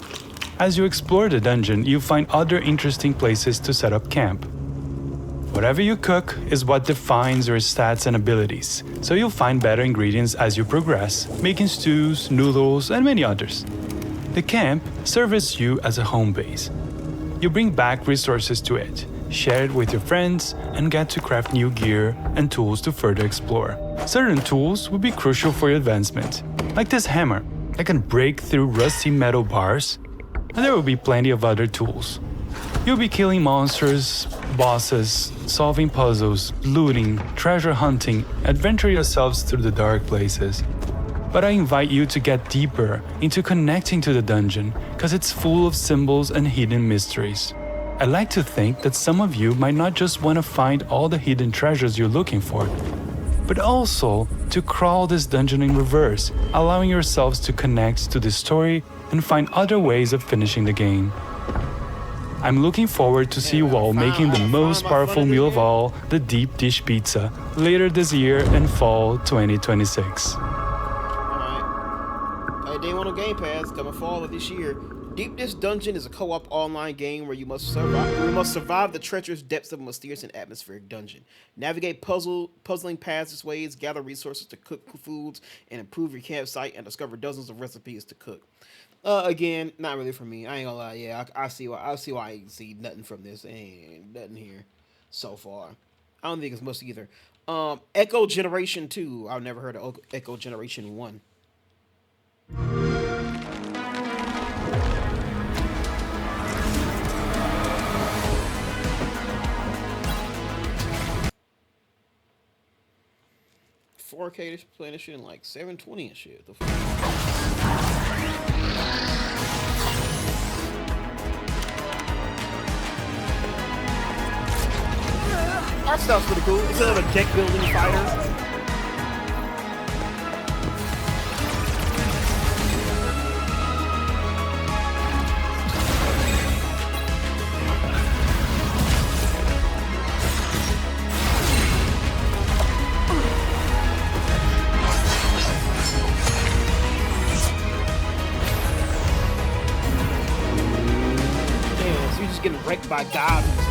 As you explore the dungeon, you find other interesting places to set up camp. Whatever you cook is what defines your stats and abilities, so you'll find better ingredients as you progress, making stews, noodles, and many others. The camp serves you as a home base. You bring back resources to it, share it with your friends, and get to craft new gear and tools to further explore. Certain tools will be crucial for your advancement, like this hammer that can break through rusty metal bars, and there will be plenty of other tools. You'll be killing monsters, bosses, solving puzzles, looting, treasure hunting, adventure yourselves through the dark places. But I invite you to get deeper into connecting to the dungeon, because it's full of symbols and hidden mysteries. I like to think that some of you might not just want to find all the hidden treasures you're looking for, but also to crawl this dungeon in reverse, allowing yourselves to connect to the story and find other ways of finishing the game. I'm looking forward to see you all making the most powerful meal of all, the deep dish pizza, later this year in fall 2026. Alright. Play day 1 on Game Pass, coming fall of this year. Deep Dish Dungeon is a co-op online game where you must survive the treacherous depths of a mysterious and atmospheric dungeon. Navigate puzzling passageways, gather resources to cook foods, and improve your campsite, and discover dozens of recipes to cook. Again, not really for me. I ain't gonna lie. Yeah, I see why I ain't see nothing from this. Ain't nothing here so far. I don't think it's much either. Echo Generation 2. I've never heard of Echo Generation 1. $4K playing this shit in like 720 and shit. The fuck? Art style's pretty cool. It's a deck building fighter. Getting wrecked by goblins.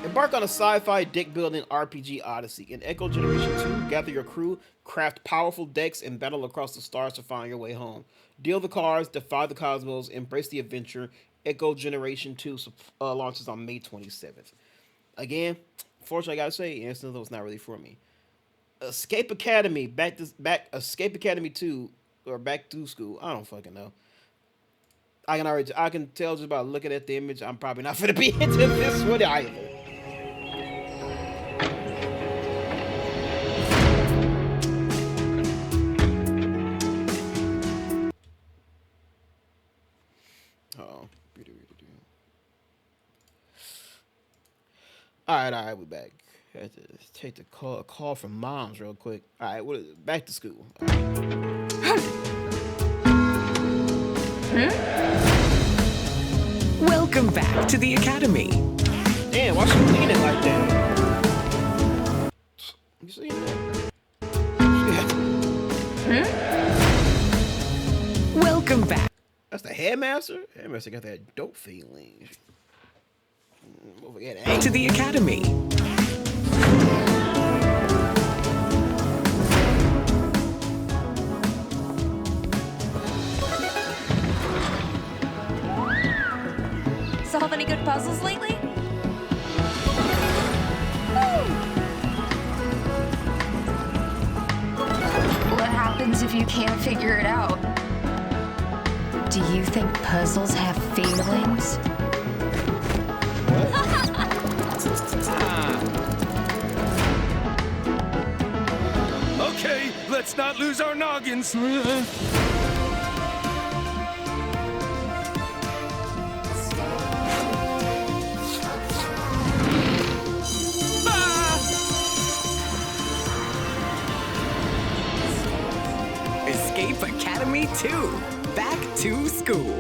Embark on a sci-fi deck-building RPG odyssey. In Echo Generation 2, gather your crew, craft powerful decks, and battle across the stars to find your way home. Deal the cards, defy the cosmos, embrace the adventure. Echo Generation 2 launches on May 27th. Again, fortunately, I gotta say, Instant was not really for me. Escape Academy, Escape Academy 2, or Back to School. I don't fucking know. I can tell just by looking at the image, I'm probably not gonna be into this one either. Alright, we're back. I had to take the call from moms real quick. Alright, back to school. Welcome back to the Academy. Damn, why she clean it like that? You see that? Welcome back. That's the headmaster? Headmaster got that dope feeling. To the Academy. Solve any good puzzles lately? happens if you can't figure it out? Do you think puzzles have feelings? Okay, let's not lose our noggins. Escape Academy 2, Back to School.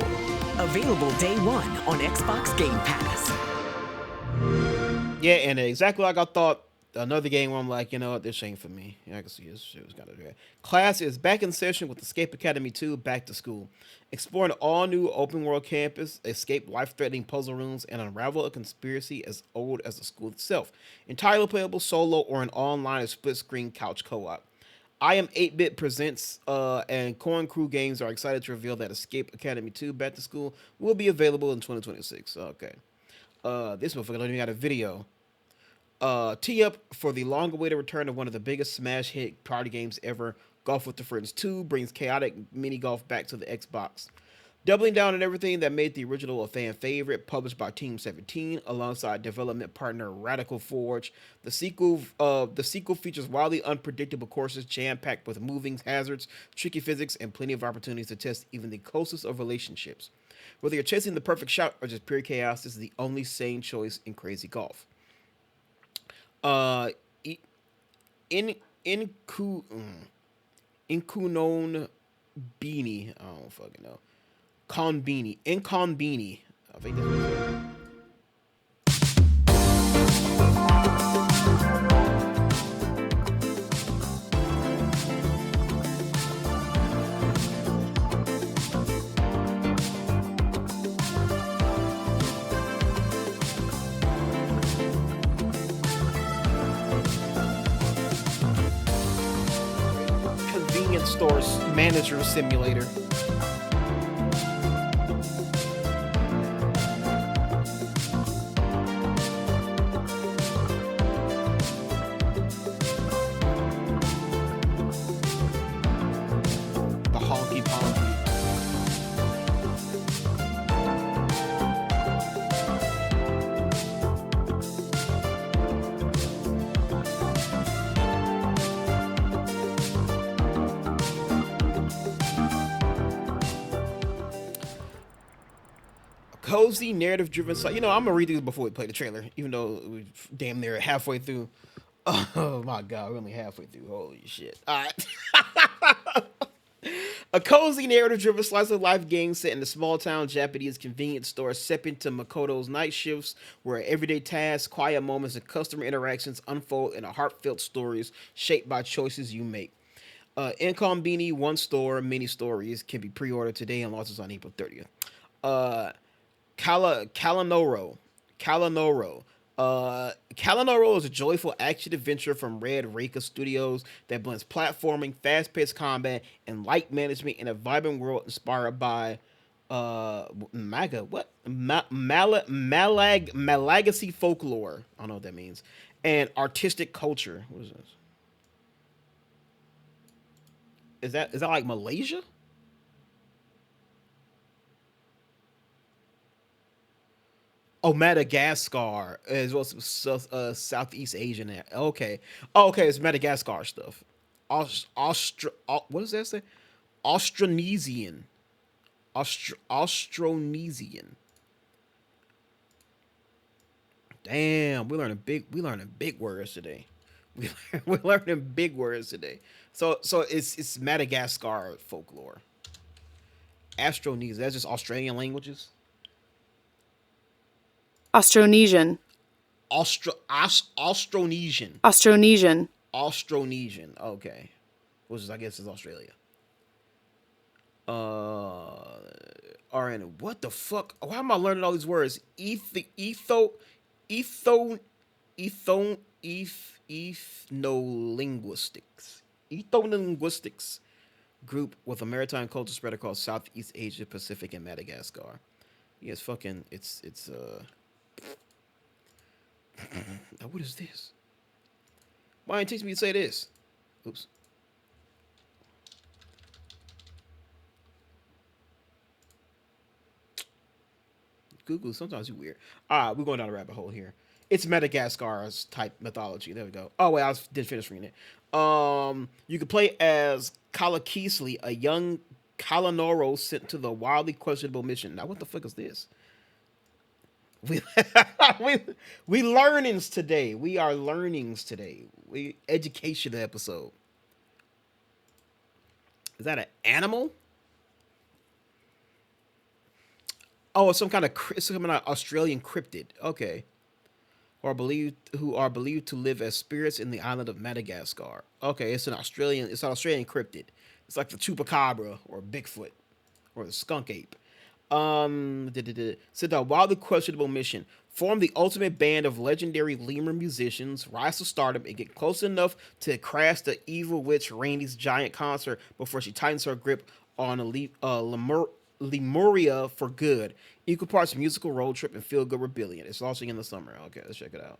Available day 1 on Xbox Game Pass. Yeah, and exactly like I thought, another game where I'm like, you know what, this ain't for me. I can see this shit was kind of bad. Class is back in session with Escape Academy 2, Back to School. Explore an all-new open-world campus, escape life-threatening puzzle rooms, and unravel a conspiracy as old as the school itself. Entirely playable solo or an online or split-screen couch co-op. I Am 8-Bit Presents and Corn Crew Games are excited to reveal that Escape Academy 2 Back to School will be available in 2026. Okay. This motherfucker don't even got a video. Tee up for the long-awaited return of one of the biggest smash hit party games ever. Golf with the Friends 2 brings chaotic mini golf back to the Xbox. Doubling down on everything that made the original a fan favorite, published by Team 17 alongside development partner Radical Forge. The sequel features wildly unpredictable courses jam-packed with moving hazards, tricky physics, and plenty of opportunities to test even the closest of relationships. Whether you're chasing the perfect shot or just pure chaos, this is the only sane choice in crazy golf. Inkunon Beanie. I don't fucking know. Konbini. Inkonbini. I think that's what it is. Convenience stores manager simulator. The honky ponky. Cozy narrative-driven site. You know, I'm gonna read these before we play the trailer, even though we damn near halfway through. Oh my god, we're only halfway through. Holy shit! All right. A cozy narrative-driven slice-of-life game set in the small-town Japanese convenience store, step into Makoto's night shifts, where everyday tasks, quiet moments, and customer interactions unfold in a heartfelt stories shaped by choices you make. Inkonbini One Store mini stories can be pre-ordered today and launches on April 30th. Kalanoro. Kalanoro is a joyful action adventure from Red Reika Studios that blends platforming, fast-paced combat, and light management in a vibrant world inspired by Malagasy folklore. I don't know what that means. And artistic culture. What is this? Is that like Malaysia? Oh, Madagascar as well as Southeast Asian. Okay, okay, it's Madagascar stuff. What does that say? Austronesian. Austronesian. Damn, we're learning big words today. We're learning big words today. So it's Madagascar folklore. Austronesian. That's just Australian languages. Austronesian. Austronesian. Austronesian. Austronesian. Okay. Which is, I guess, is Australia. Alright, what the fuck? Why am I learning all these words? Ethnolinguistics. Ethnolinguistics group with a maritime culture spread across Southeast Asia, Pacific, and Madagascar. Yeah, it's fucking, what is this? Why didn't it teach me to say this? Oops. Google, sometimes you're weird. We're going down a rabbit hole here. It's Madagascar's type mythology. There we go. Oh wait, didn't finish reading it. You can play as Kalakisli, a young Kalanoro sent to the wildly questionable mission. Now, what the fuck is this? We learnings today. We are learnings today. We education episode. Is that an animal? Oh, it's some kind of Australian cryptid. Okay. Who are believed to live as spirits in the island of Madagascar. Okay, it's an Australian cryptid. It's like the chupacabra or Bigfoot or the skunk ape. Said a wildly questionable mission. Form the ultimate band of legendary lemur musicians, rise to stardom, and get close enough to crash the evil witch Rainy's giant concert before she tightens her grip on Lemuria for good. Equal parts musical road trip and feel good rebellion. It's launching in the summer. Okay, let's check it out.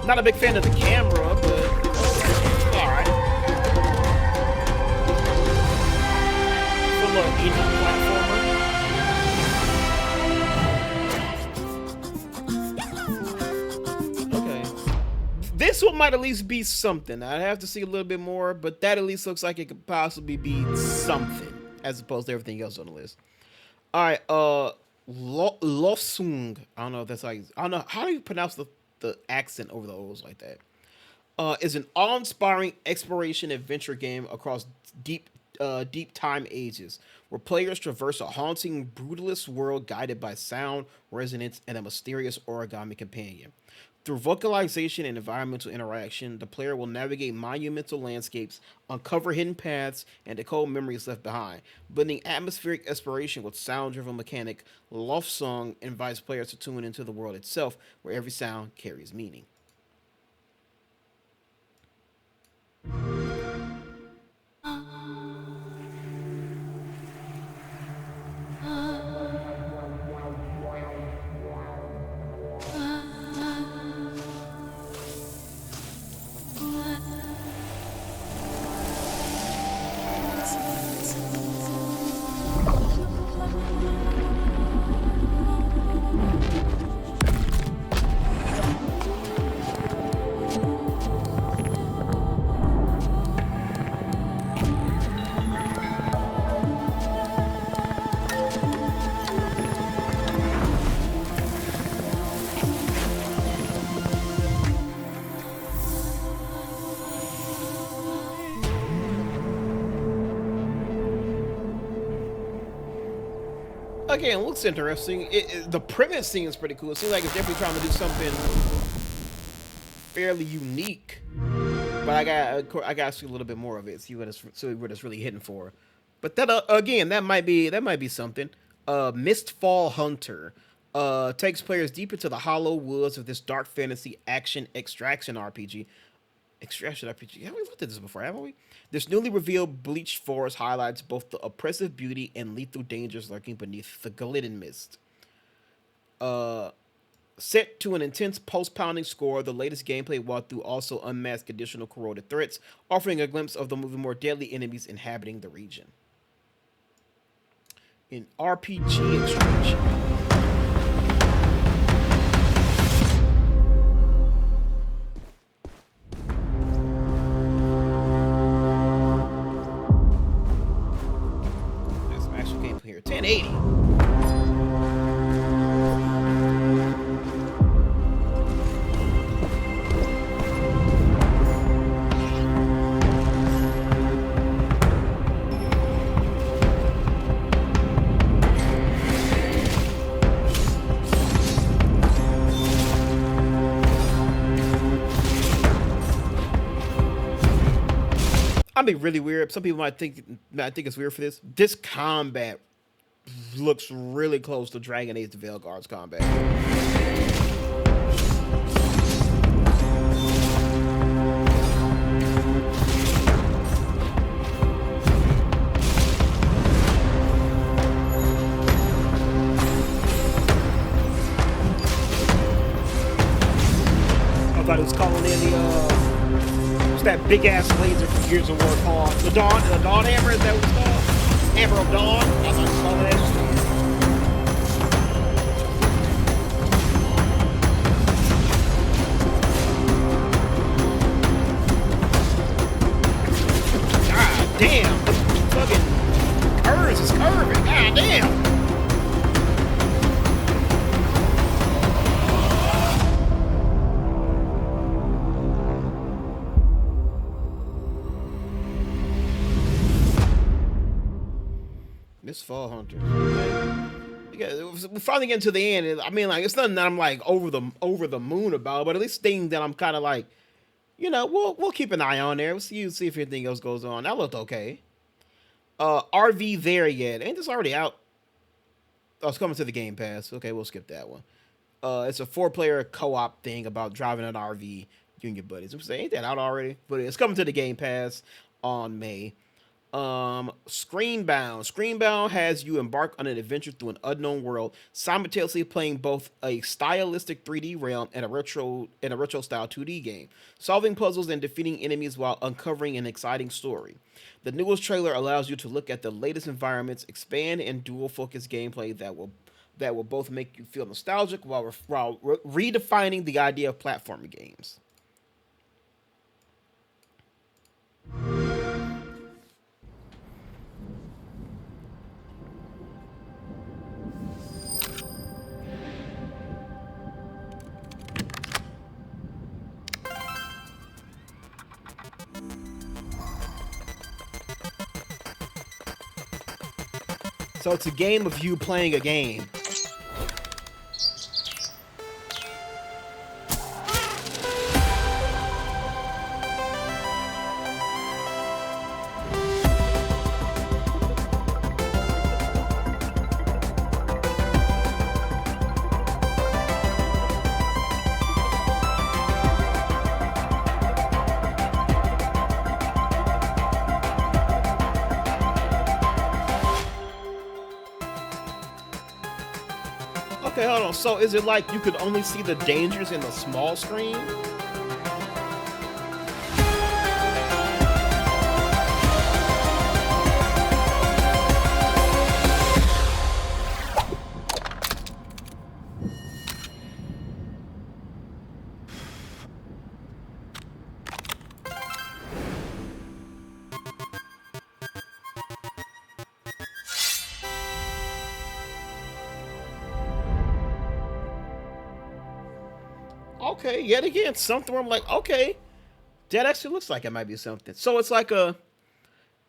Not a big fan of the camera, but alright. Full of indie platformer. Okay. This one might at least be something. I'd have to see a little bit more, but that at least looks like it could possibly be something, as opposed to everything else on the list. Alright, Lofsung. I don't know if that's how you... I don't know. How do you pronounce the accent over the O's like that? Is an awe-inspiring exploration adventure game across deep time ages, where players traverse a haunting, brutalist world guided by sound, resonance, and a mysterious origami companion. Through vocalization and environmental interaction, the player will navigate monumental landscapes, uncover hidden paths, and decode memories left behind. Blending atmospheric exploration with sound-driven mechanic, Lofsung invites players to tune into the world itself, where every sound carries meaning. Again, it looks interesting. The premise seems pretty cool. It seems like it's definitely trying to do something fairly unique. But I got to see a little bit more of it. See what it's really hitting for. But that again, that might be something. Mistfall Hunter takes players deep into the hollow woods of this dark fantasy action extraction RPG. Have we looked at this before, haven't we? This newly revealed bleached forest highlights both the oppressive beauty and lethal dangers lurking beneath the glidden mist. Set to an intense post-pounding score, the latest gameplay walkthrough also unmasked additional corroded threats, offering a glimpse of the moving more deadly enemies inhabiting the region. In RPG extraction. Here, 1080. might be really weird. Some people might think it's weird for this. This combat looks really close to Dragon Age: The Veilguard's combat. I thought it was calling in the what's that big ass laser from Gears of War called? The Dawn Hammer, is that what it's called? Hammer of Dawn? I thought it was calling that. God damn, this fucking curves is curving. God damn. This Fall Hunter. We're finally getting to the end. I mean, like, it's nothing that I'm like over the moon about, but at least things that I'm kind of like, you know, we'll keep an eye on there. We'll see if anything else goes on. That looked okay. RV there yet? Ain't this already out? Oh, it's coming to the Game Pass. Okay, we'll skip that one. It's a 4-player co-op thing about driving an RV, you and your buddies. I'm saying, ain't that out already? But it's coming to the Game Pass on May. Screenbound. Screenbound has you embark on an adventure through an unknown world, simultaneously playing both a stylistic 3D realm and a retro style 2D game, solving puzzles and defeating enemies while uncovering an exciting story. The newest trailer allows you to look at the latest environments, expand and dual focus gameplay that will both make you feel nostalgic while redefining the idea of platforming games. So it's a game of you playing a game. Okay, hold on. So is it like you could only see the dangers in the small screen? Okay, yet again, something where I'm like, okay, that actually looks like it might be something. So it's like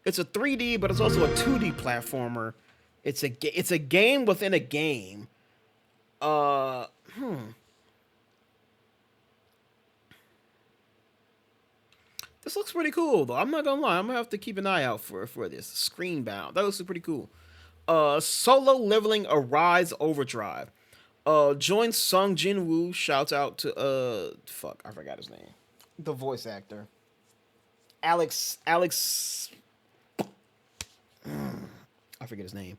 it's a 3D, but it's also a 2D platformer. It's a game within a game. This looks pretty cool, though. I'm not gonna lie. I'm gonna have to keep an eye out for this. Screenbound. That looks pretty cool. Solo leveling Arise Overdrive. Join Sung Jin Woo. Shouts out to fuck, I forgot his name. The voice actor. Alex I forget his name.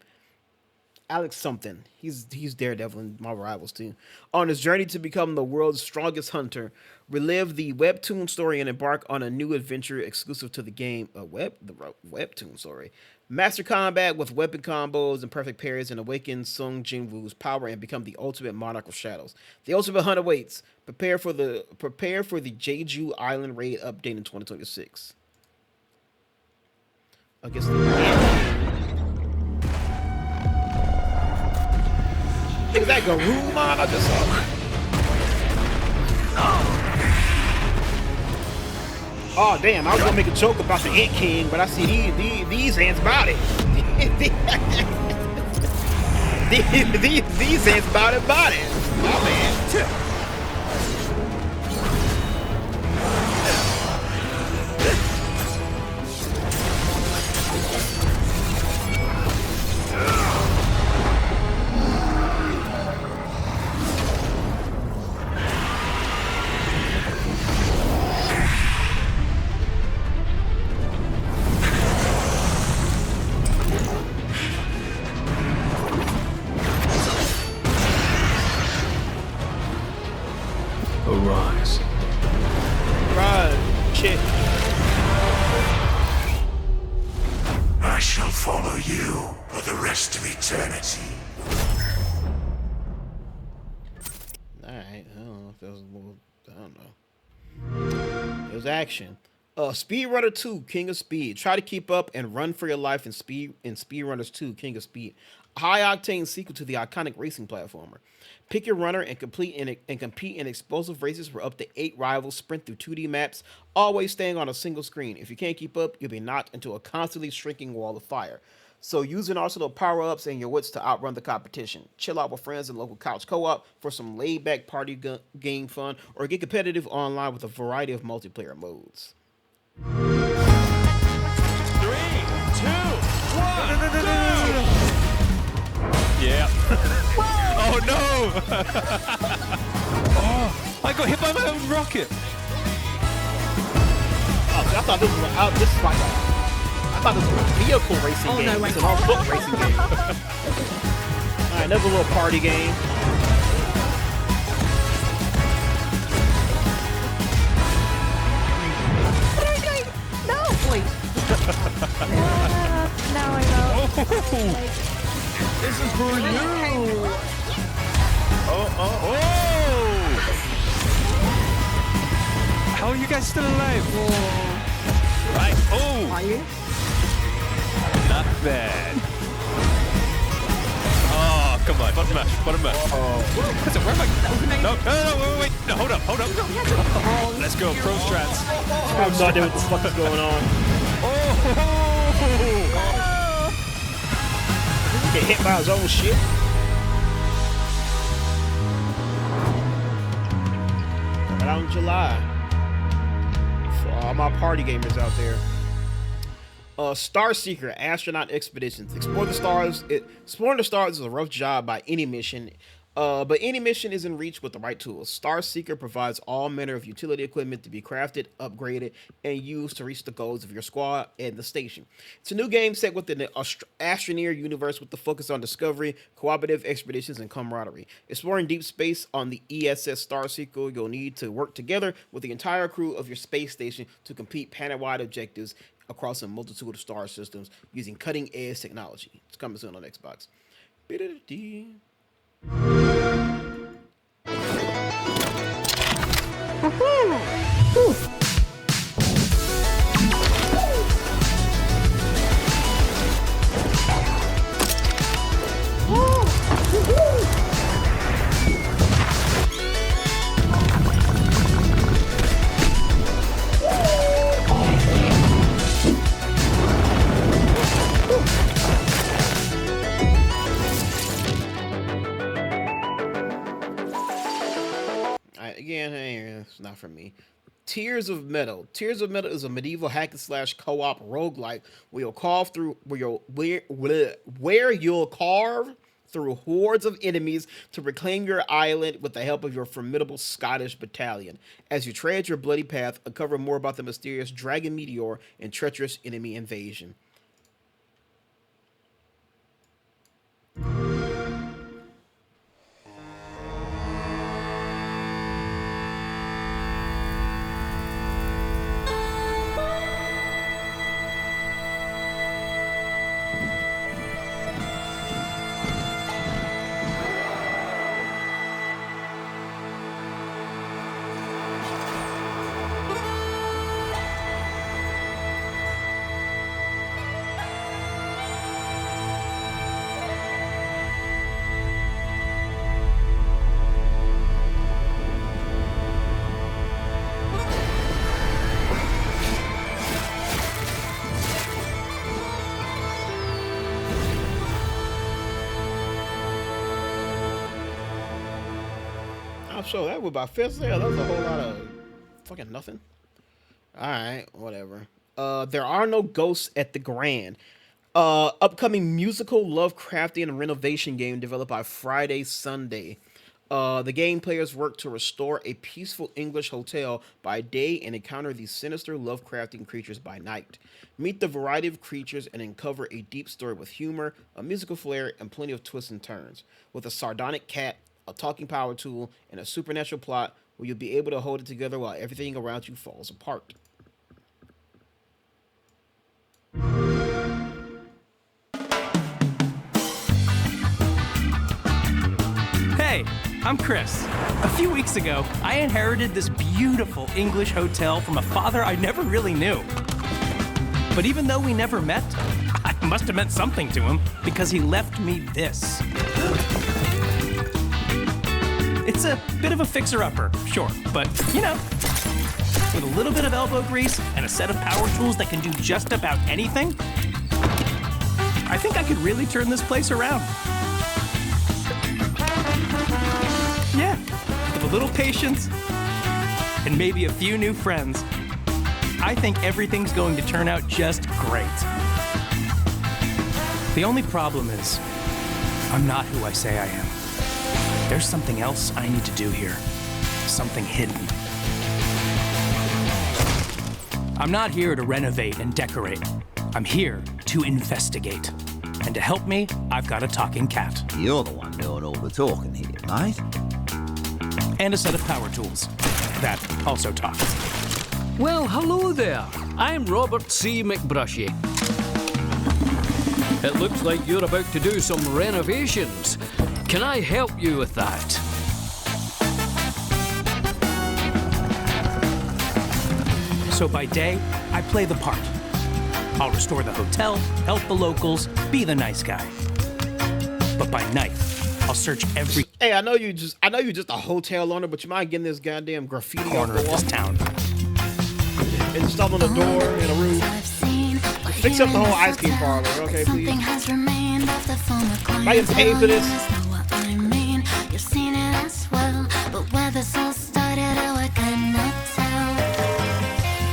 Alex something. He's Daredevil in Marvel Rivals too. On his journey to become the world's strongest hunter, relive the webtoon story and embark on a new adventure exclusive to the game. Webtoon story. Master combat with weapon combos and perfect parries, and awaken Sung Jin Woo's power and become the ultimate monarch of shadows. The ultimate hunt awaits. Prepare for the Jeju Island raid update in 2026. I guess. Is that Garurumon I just saw? Oh damn! I was gonna make a joke about the Ant King, but I see these ants about it. these ants about it. Oh man. Arise. Right, shit. I shall follow you for the rest of eternity. Alright, I don't know if that was a little, I don't know. It was action. Speedrunner 2, King of Speed. Try to keep up and run for your life in Speedrunners 2, King of Speed. A high-octane sequel to the iconic racing platformer. Pick your runner and compete in explosive races where up to 8 rivals sprint through 2D maps, always staying on a single screen. If you can't keep up, you'll be knocked into a constantly shrinking wall of fire. So use an arsenal of power-ups and your wits to outrun the competition. Chill out with friends in local couch co-op for some laid-back party game fun, or get competitive online with a variety of multiplayer modes. 3, 2, 1, go! Yeah. Oh no! Oh, I got hit by my own rocket. Oh, I thought this was like I thought this was a vehicle racing game. It's an all-foot racing game. All right, another little party game. What are we doing? No! Wait. Now I know. Oh. This is for you! Oh! How are you guys still alive? Whoa. Right, oh! Are you? Not bad. Oh, come on, button mash. Oh. Listen, where am I? No, wait. No, hold up. Let's go, pro strats. I have no idea what the fuck is going on. Oh! Get hit by his own shit. Coming out in July. For all my party gamers out there. Star Seeker Astronaut Expeditions. Exploring the stars is a rough job by any mission. But any mission is in reach with the right tools. Star Seeker provides all manner of utility equipment to be crafted, upgraded, and used to reach the goals of your squad and the station. It's a new game set within the Astroneer universe with the focus on discovery, cooperative expeditions, and camaraderie. Exploring deep space on the ESS Star Seeker, you'll need to work together with the entire crew of your space station to complete planet-wide objectives across a multitude of star systems using cutting-edge technology. It's coming soon on Xbox. Again, it's not for me. Tears of Metal. Tears of Metal is a medieval hack and slash co-op roguelike where you'll carve through hordes of enemies to reclaim your island with the help of your formidable Scottish battalion. As you tread your bloody path, uncover more about the mysterious dragon meteor and treacherous enemy invasion. So that was about fifth there. That was a whole lot of fucking nothing. Alright, whatever. There Are No Ghosts at the Grand. Upcoming musical Lovecraftian renovation game developed by Friday Sunday. The game players work to restore a peaceful English hotel by day and encounter these sinister Lovecraftian creatures by night. Meet the variety of creatures and uncover a deep story with humor, a musical flair, and plenty of twists and turns. With a sardonic cat, a talking power tool, and a supernatural plot, where you'll be able to hold it together while everything around you falls apart. Hey, I'm Chris. A few weeks ago, I inherited this beautiful English hotel from a father I never really knew. But even though we never met, I must have meant something to him because he left me this. It's a bit of a fixer-upper, sure, but you know, with a little bit of elbow grease and a set of power tools that can do just about anything, I think I could really turn this place around. Yeah, with a little patience and maybe a few new friends, I think everything's going to turn out just great. The only problem is, I'm not who I say I am. There's something else I need to do here. Something hidden. I'm not here to renovate and decorate. I'm here to investigate. And to help me, I've got a talking cat. You're the one doing all the talking here, mate. And a set of power tools that also talk. Well, hello there. I'm Robert C. McBrushy. It looks like you're about to do some renovations. Can I help you with that? So by day, I play the part. I'll restore the hotel, help the locals, be the nice guy. But by night, I'll search every Hey, I know you just a hotel owner, but you mind getting this goddamn graffiti corner off of the this wall town. and installing a door and a roof. Fix up the whole ice cream parlor, okay, please. Am I getting paid for this?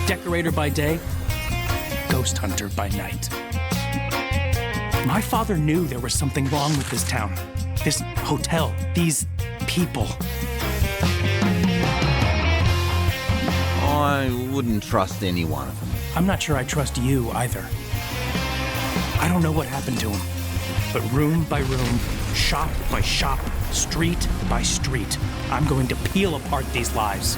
Decorator by day, ghost hunter by night. My father knew there was something wrong with this town, this hotel, these people. I wouldn't trust any one of them. I'm not sure I trust you either. I don't know what happened to him, but room by room, shop by shop, street by street, I'm going to peel apart these lies.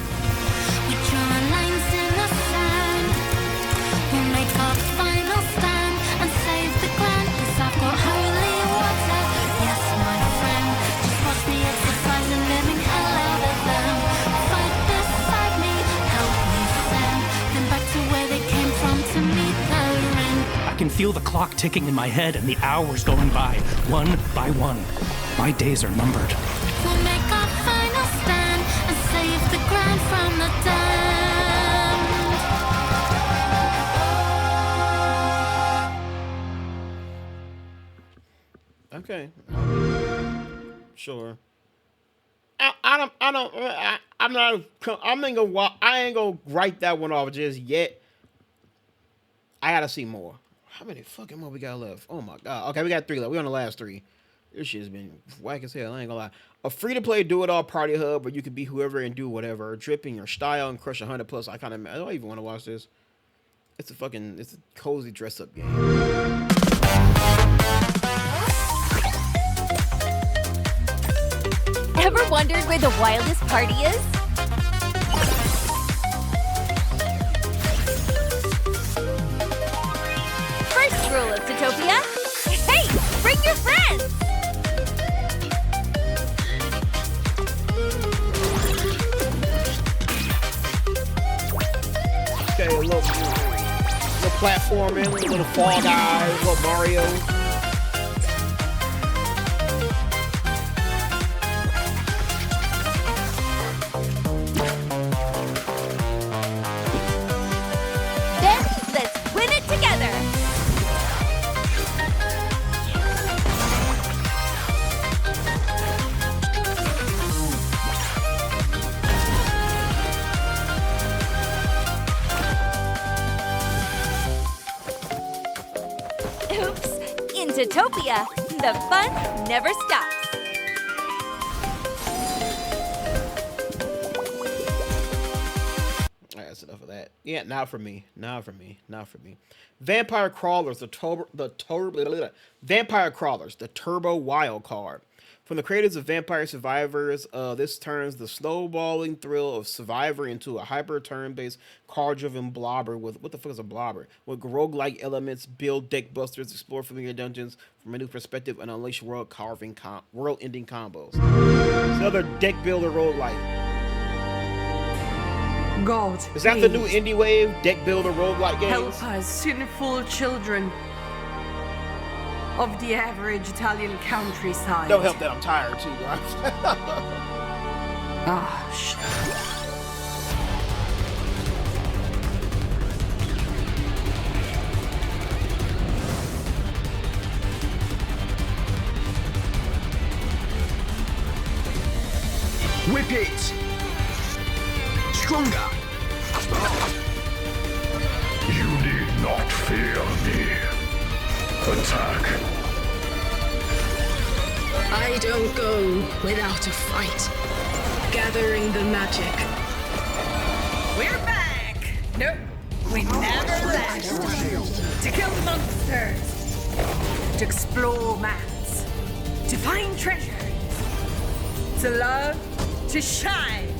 I can feel the clock ticking in my head and the hours going by, one by one. My days are numbered. We'll make our final stand and save the ground from the damned. Okay. Sure. I ain't gonna write that one off just yet. I gotta see more. How many fucking more we got left? Oh my god. Okay, we got 3 left. We on the last 3. This shit's been whack as hell. I ain't gonna lie. A free-to-play do-it-all party hub where you can be whoever and do whatever, drip in your style and crush 100 plus. I don't even want to watch this. It's a cozy dress-up game. Ever wondered where the wildest party is? First rule of Zootopia. Hey, bring your friends! Okay, a little platforming, a little Fall Guys, a little Mario. Zootopia, the fun never stops. Alright, that's enough of that. Yeah, not for me. Vampire Crawlers, the Vampire Crawlers, the Turbo Wild Card. From the creators of Vampire Survivors, this turns the snowballing thrill of Survivor into a hyper turn-based, card-driven blobber with what the fuck is a blobber? With roguelike elements, build deck busters, explore familiar dungeons from a new perspective, and unleash world-ending combos. It's another deck builder roguelike. God, is that the new indie wave deck builder roguelike games? Help us, sinful children of the average Italian countryside. Don't help that I'm tired too, guys. Ah, shit. Whip it! Stronger! You need not fear me. Attack. I don't go without a fight. Gathering the magic. We're back! Nope, we never left. To kill monsters. To explore maps. To find treasures. To love. To shine.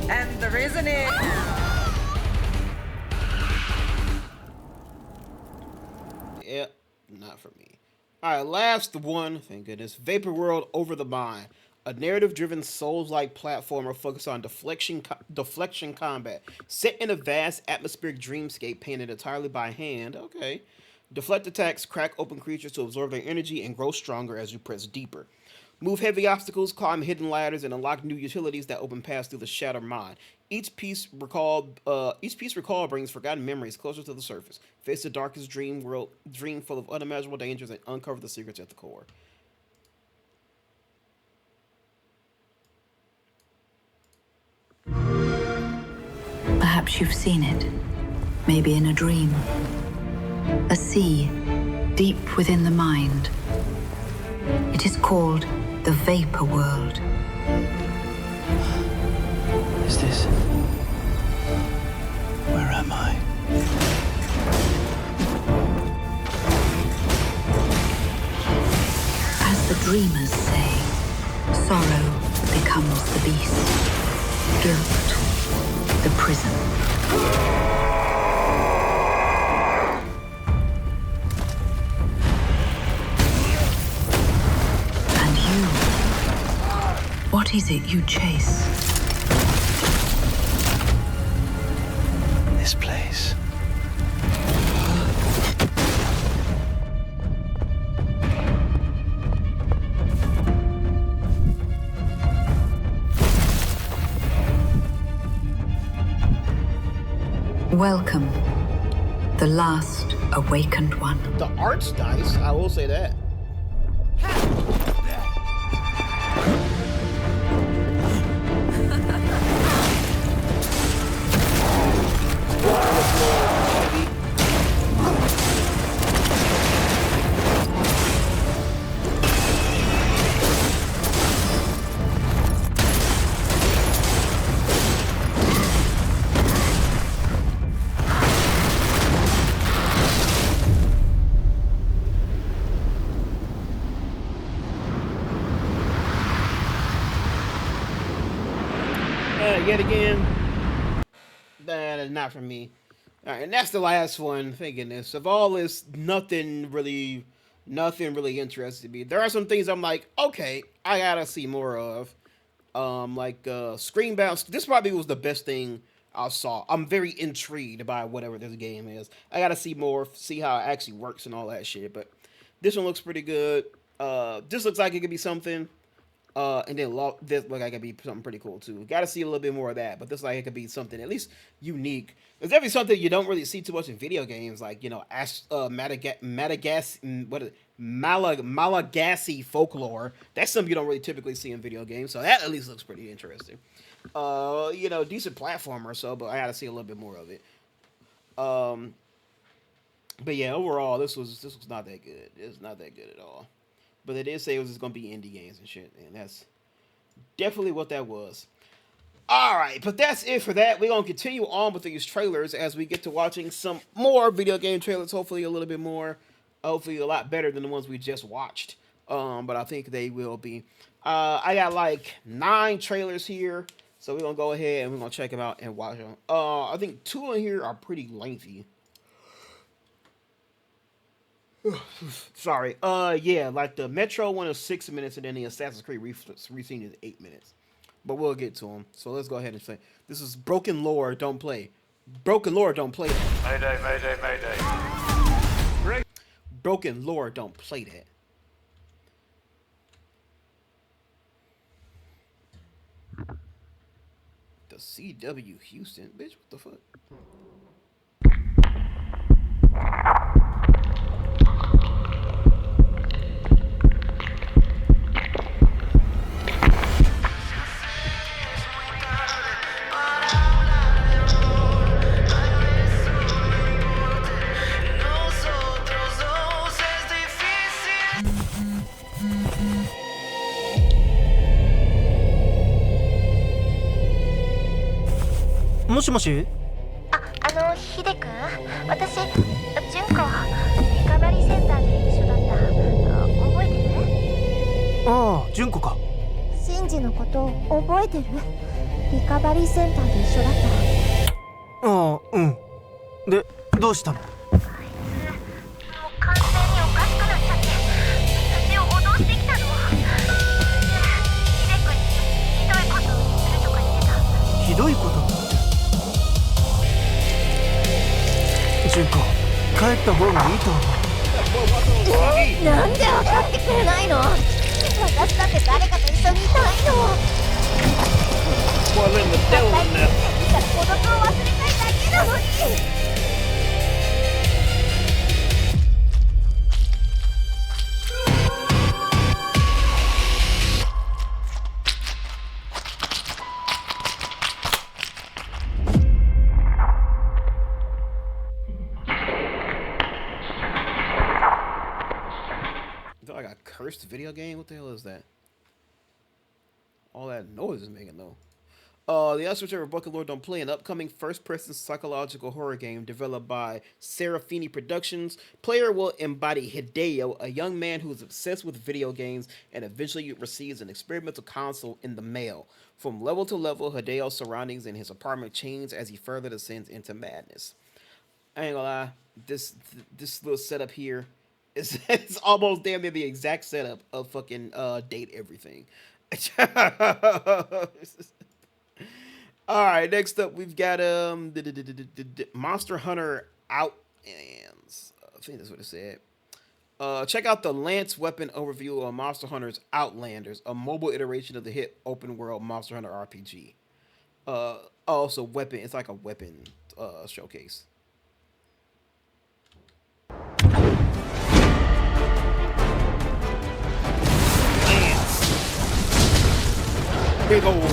And there isn't it. Yep, not for me. Alright, last one, thank goodness. Vapor World Over the Mind. A narrative-driven Souls-like platformer focused on deflection combat. Set in a vast atmospheric dreamscape painted entirely by hand. Okay. Deflect attacks, crack open creatures to absorb their energy, and grow stronger as you press deeper. Move heavy obstacles, climb hidden ladders, and unlock new utilities that open paths through the Shattered Mind. Each piece recall brings forgotten memories closer to the surface. Face the darkest dream full of unimaginable dangers, and uncover the secrets at the core. Perhaps you've seen it. Maybe in a dream. A sea, deep within the mind. It is called the Vapor World. Is this... Where am I? As the dreamers say, sorrow becomes the beast. Guilt, the prison. What is it you chase? This place. Welcome, the last awakened one. The art's nice, I will say that. Yet again, that is not for me. All right, and that's the last one. Thank goodness. Of all this, nothing really interested me. There are some things I'm like, okay, I gotta see more of. Like Screen Bounce. This probably was the best thing I saw. I'm very intrigued by whatever this game is. I gotta see more, see how it actually works and all that shit. But this one looks pretty good. This looks like it could be something. And then this look like it could be something pretty cool too. Got to see a little bit more of that, but this like it could be something at least unique. There's definitely something you don't really see too much in video games, like Malagasy folklore. That's something you don't really typically see in video games, so that at least looks pretty interesting. Decent platformer or so, but I got to see a little bit more of it. But yeah, overall, this was not that good. It's not that good at all. But they did say it was just going to be indie games and shit. And that's definitely what that was. Alright, but that's it for that. We're going to continue on with these trailers as we get to watching some more video game trailers. Hopefully a little bit more. Hopefully a lot better than the ones we just watched. but I think they will be. I got like 9 trailers here, so we're gonna go ahead and we're gonna check them out and watch them. I think 2 in here are pretty lengthy. Sorry. Yeah, like the Metro one is 6 minutes, and then the Assassin's Creed Resynched is 8 minutes. But we'll get to them. So let's go ahead and say this is Broken Lore. Don't play. Broken Lore. Don't play that. Mayday, mayday, mayday. Great. Broken Lore. Don't play that. The CW Houston, bitch. What the fuck? Moshi moshi? ヒデ君、私、純子、リカバリーセンターで一緒だった。覚えてる？ああ、純子か。シンジのこと覚えてる？リカバリーセンターで一緒だった。ああ、うん。で、どうしたの？もう完全におかしくなっちゃって、私を脅してきたの。ヒデ君にひどいことをするとか言ってた。ひどいこと？純子、帰った方がいいと思う。なんで分かってくれないの？私だって誰かと一緒にいたいの。Well, in the devil in there. 孤独を忘れたいだけなのに。Like a cursed video game? What the hell is that? All that noise is making though. The Illustrator of Broken Lore Don't Play, an upcoming first-person psychological horror game developed by Serafini Productions. Player will embody Hideo, a young man who is obsessed with video games and eventually receives an experimental console in the mail. From level to level, Hideo's surroundings in his apartment change as he further descends into madness. I ain't gonna lie, this little setup here is it's almost damn near the exact setup of fucking Date Everything. All right, next up we've got Monster Hunter Outlands. I think that's what it said. Check out the Lance weapon overview on Monster Hunter's Outlanders, a mobile iteration of the hit open world Monster Hunter RPG. Also weapon, it's like a weapon showcase. Lance. Big old.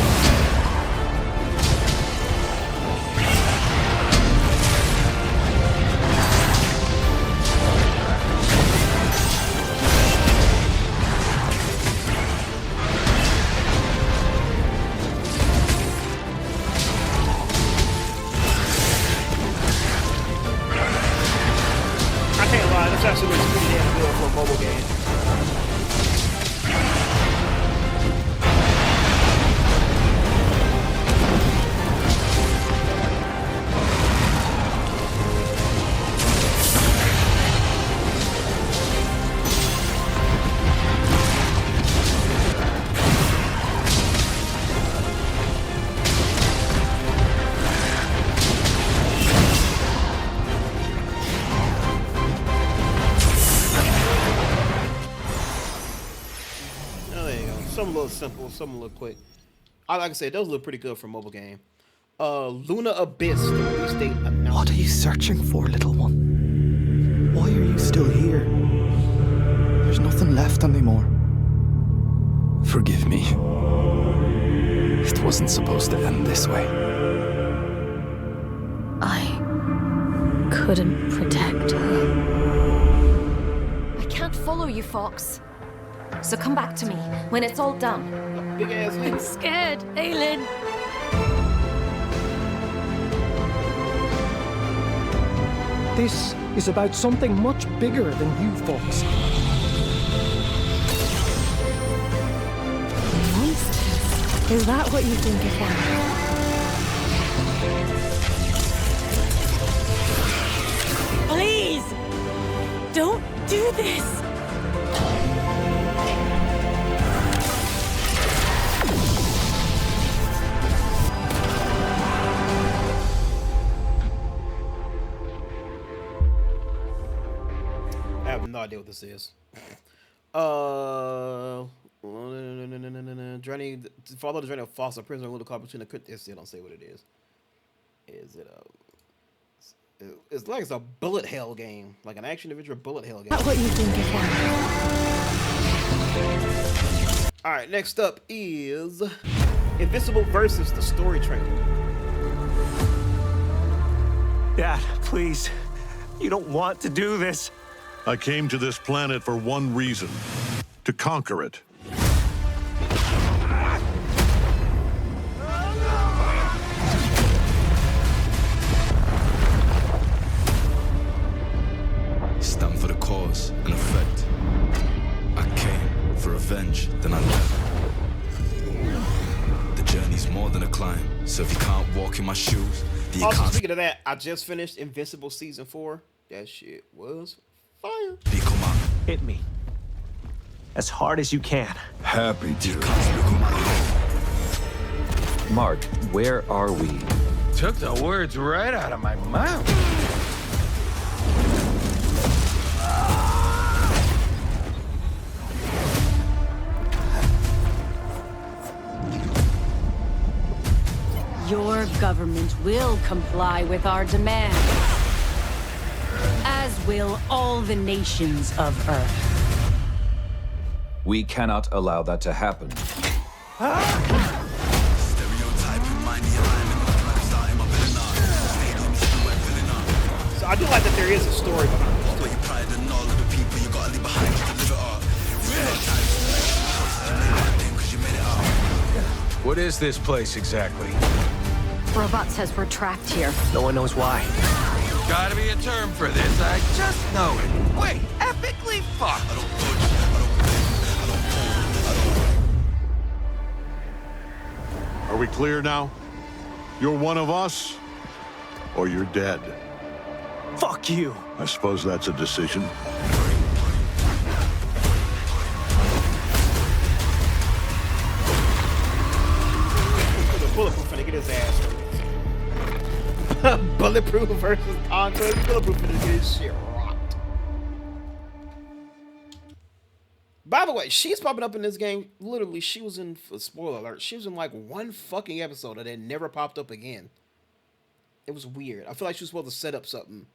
This actually looks pretty damn good for a mobile game. Some a little simple, some a little quick. Like I said, those look pretty good for a mobile game. Luna Abyss, the release date announced. What are you searching for, little one? Why are you still here? There's nothing left anymore. Forgive me. It wasn't supposed to end this way. I couldn't protect her. I can't follow you, Fox. So come back to me when it's all done. Big ass I'm scared, Aylin. This is about something much bigger than you, Fox. Is that what you think is fun? Please! Don't do this! I have no idea what this is. Journey, follow the journey of foster prisoner little caught between the crypt. It don't say what it is. Is it a? It's like it's a bullet hell game, like an action adventure bullet hell game. Not what you think is fun. All right, next up is Invincible versus the story trailer. Dad, please. You don't want to do this. I came to this planet for one reason. To conquer it. Stand for the cause and effect. I came for revenge, then I left. The journey's more than a climb, so if you can't walk in my shoes, then you also, can't. speaking of that, I just finished Invincible Season 4. That shit was fire. Hit me. As hard as you can. Happy to. Mark, where are we? Took the words right out of my mouth. Your government will comply with our demands, as will all the nations of Earth. We cannot allow that to happen. So I do like that there is a story behind this. What is this place exactly? Robot says we're trapped here. No one knows why. Gotta be a term for this. I just know it. Wait, epically fucked. Are we clear now? You're one of us, or you're dead. Fuck you. I suppose that's a decision. Bulletproof finna get his ass. Bulletproof versus Conquest. Bulletproof finna get his shit rocked. By the way, she's popping up in this game. Literally, she was in, spoiler alert, she was in like one fucking episode and then never popped up again. It was weird. I feel like she was supposed to set up something.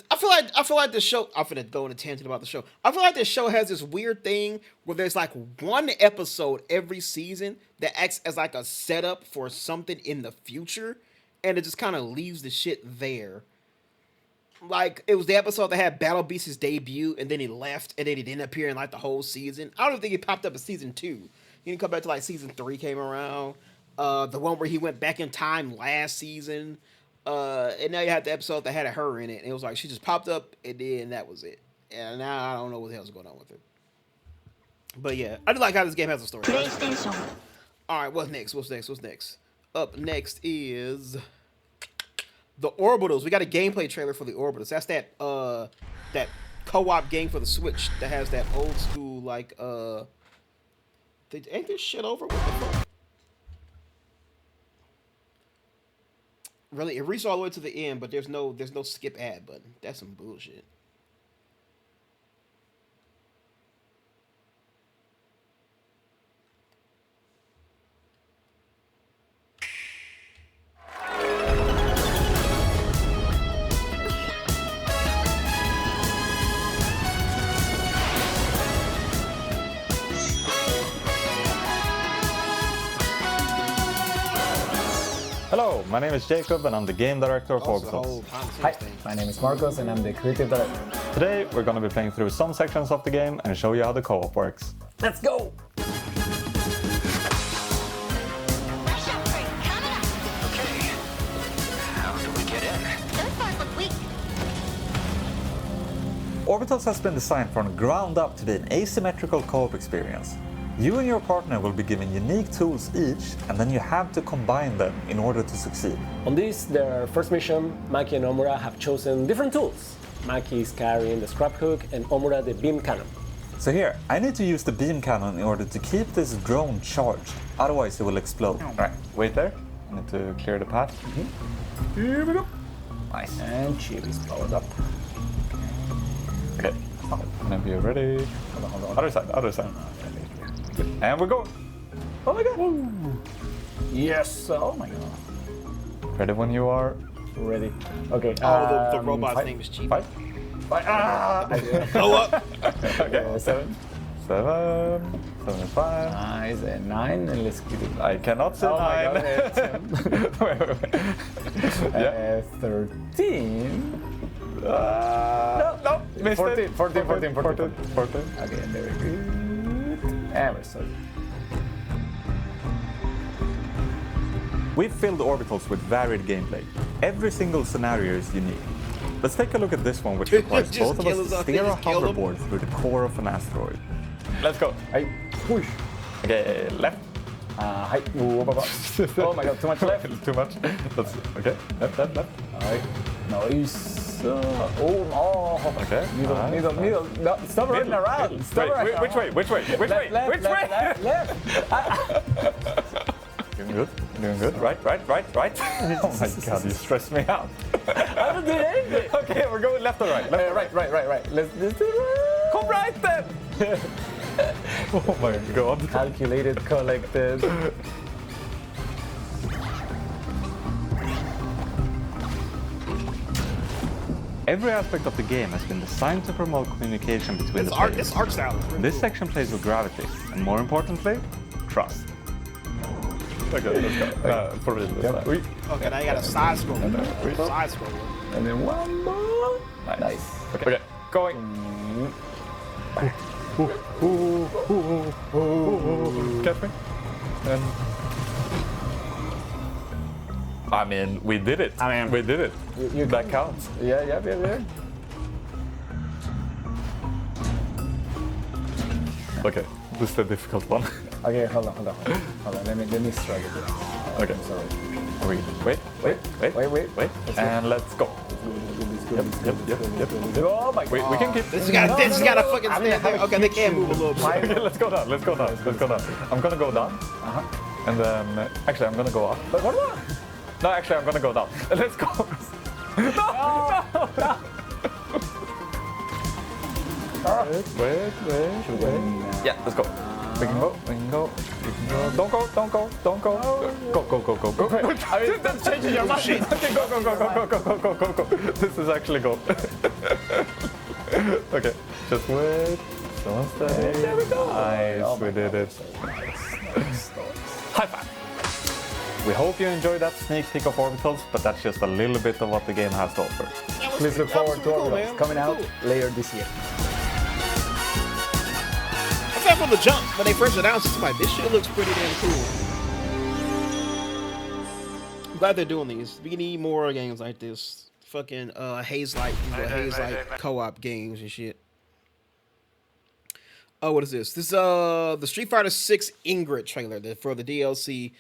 I feel like the show, I'm finna go on a tangent about the show. I feel like this show has this weird thing where there's like one episode every season that acts as like a setup for something in the future, and it just kind of leaves the shit there. Like, it was the episode that had Battle Beast's debut, and then he left, and then he didn't appear in like the whole season. I don't think he popped up in season 2. He didn't come back to like season 3 came around. The one where he went back in time last season. And now you have the episode that had her in it, and it was like she just popped up, and then that was it. And now I don't know what the hell's going on with her. But yeah, I do like how this game has a story. All right, what's next? Up next is the Orbitals. We got a gameplay trailer for the Orbitals. That's that that co-op game for the Switch that has that old school like ain't this shit over? What the fuck? Really, it reached all the way to the end, but there's no skip ad button. That's some bullshit. Hello, my name is Jacob and I'm the game director of Orbital. Hi, my name is Marcos and I'm the creative director. Today we're going to be playing through some sections of the game and show you how the co-op works. Let's go! Orbitals has been designed from the ground up to be an asymmetrical co-op experience. You and your partner will be given unique tools each, and then you have to combine them in order to succeed. On this, their first mission, Maki and Omura have chosen different tools. Maki is carrying the scrap hook and Omura the beam cannon. So here, I need to use the beam cannon in order to keep this drone charged, otherwise it will explode. Alright, wait there. I need to clear the path. Here we go. Nice. And Chibi's powered up. Okay, whenever you're ready. Hold on. Other side, other side. And we're going. Oh my god. Woo. Yes, oh my god. Ready when you are. Ready. Okay. Oh, the robot's name is Chibi. Five. Ah! Blow up. Okay. 7. 7. 7 is 5. Nice. And 9. And let's keep it. I cannot say 9. My god, wait. Yeah. 13. No. Missed 14, it. 14. Okay, there we go. And we're sorry. We've filled orbitals with varied gameplay. Every single scenario is unique. Let's take a look at this one, which requires both of us to steer a hoverboard through the core of an asteroid. Let's go. Hey, push. Okay, left. Hi. Oh my god, too much left. Too much. That's okay. Left. Alright. Nice. Okay. Middle. No, stop running around. Which way? Left. Doing good. Right. Oh my god, you stressed me out. I don't do anything. Okay, we're going left or right? Right. Let's do right. Come right then. Oh my god. Calculated, collected. Every aspect of the game has been designed to promote communication between the players. This art style. This section plays with gravity, and more importantly, trust. Okay, let's go. For real this time. Okay, now you got a side scroll. Side scroll. And then one more. Nice. Okay, going. Catch me. And I mean, we did it. We did it. That counts. Yeah. Okay, this is the difficult one. Okay, hold on. Let me struggle. Okay, sorry. Wait. And let's go. Yep. Oh my god. We can keep. This has got to fucking stand there. Okay, they can move a little bit. Okay, let's go down. I'm gonna go down. And then, actually, I'm gonna go up. But what about? No, actually, I'm gonna go down. Let's go. No. Wait. Yeah, let's go. We can go. Don't go. Go. I mean, that's changing your mind. Go. This is actually go. Okay, just wait. Don't stay. There we go. Nice, we did it. High five. We hope you enjoyed that sneak peek of Orbitals, but that's just a little bit of what the game has to offer. Please look forward to Orbitals coming out later this year. I said from the jump, when they first announced it, like, this shit looks pretty damn cool. I'm glad they're doing these. We need more games like this. Fucking Haze-like co-op games and shit. Oh, what is this? This is the Street Fighter 6 Ingrid trailer for the DLC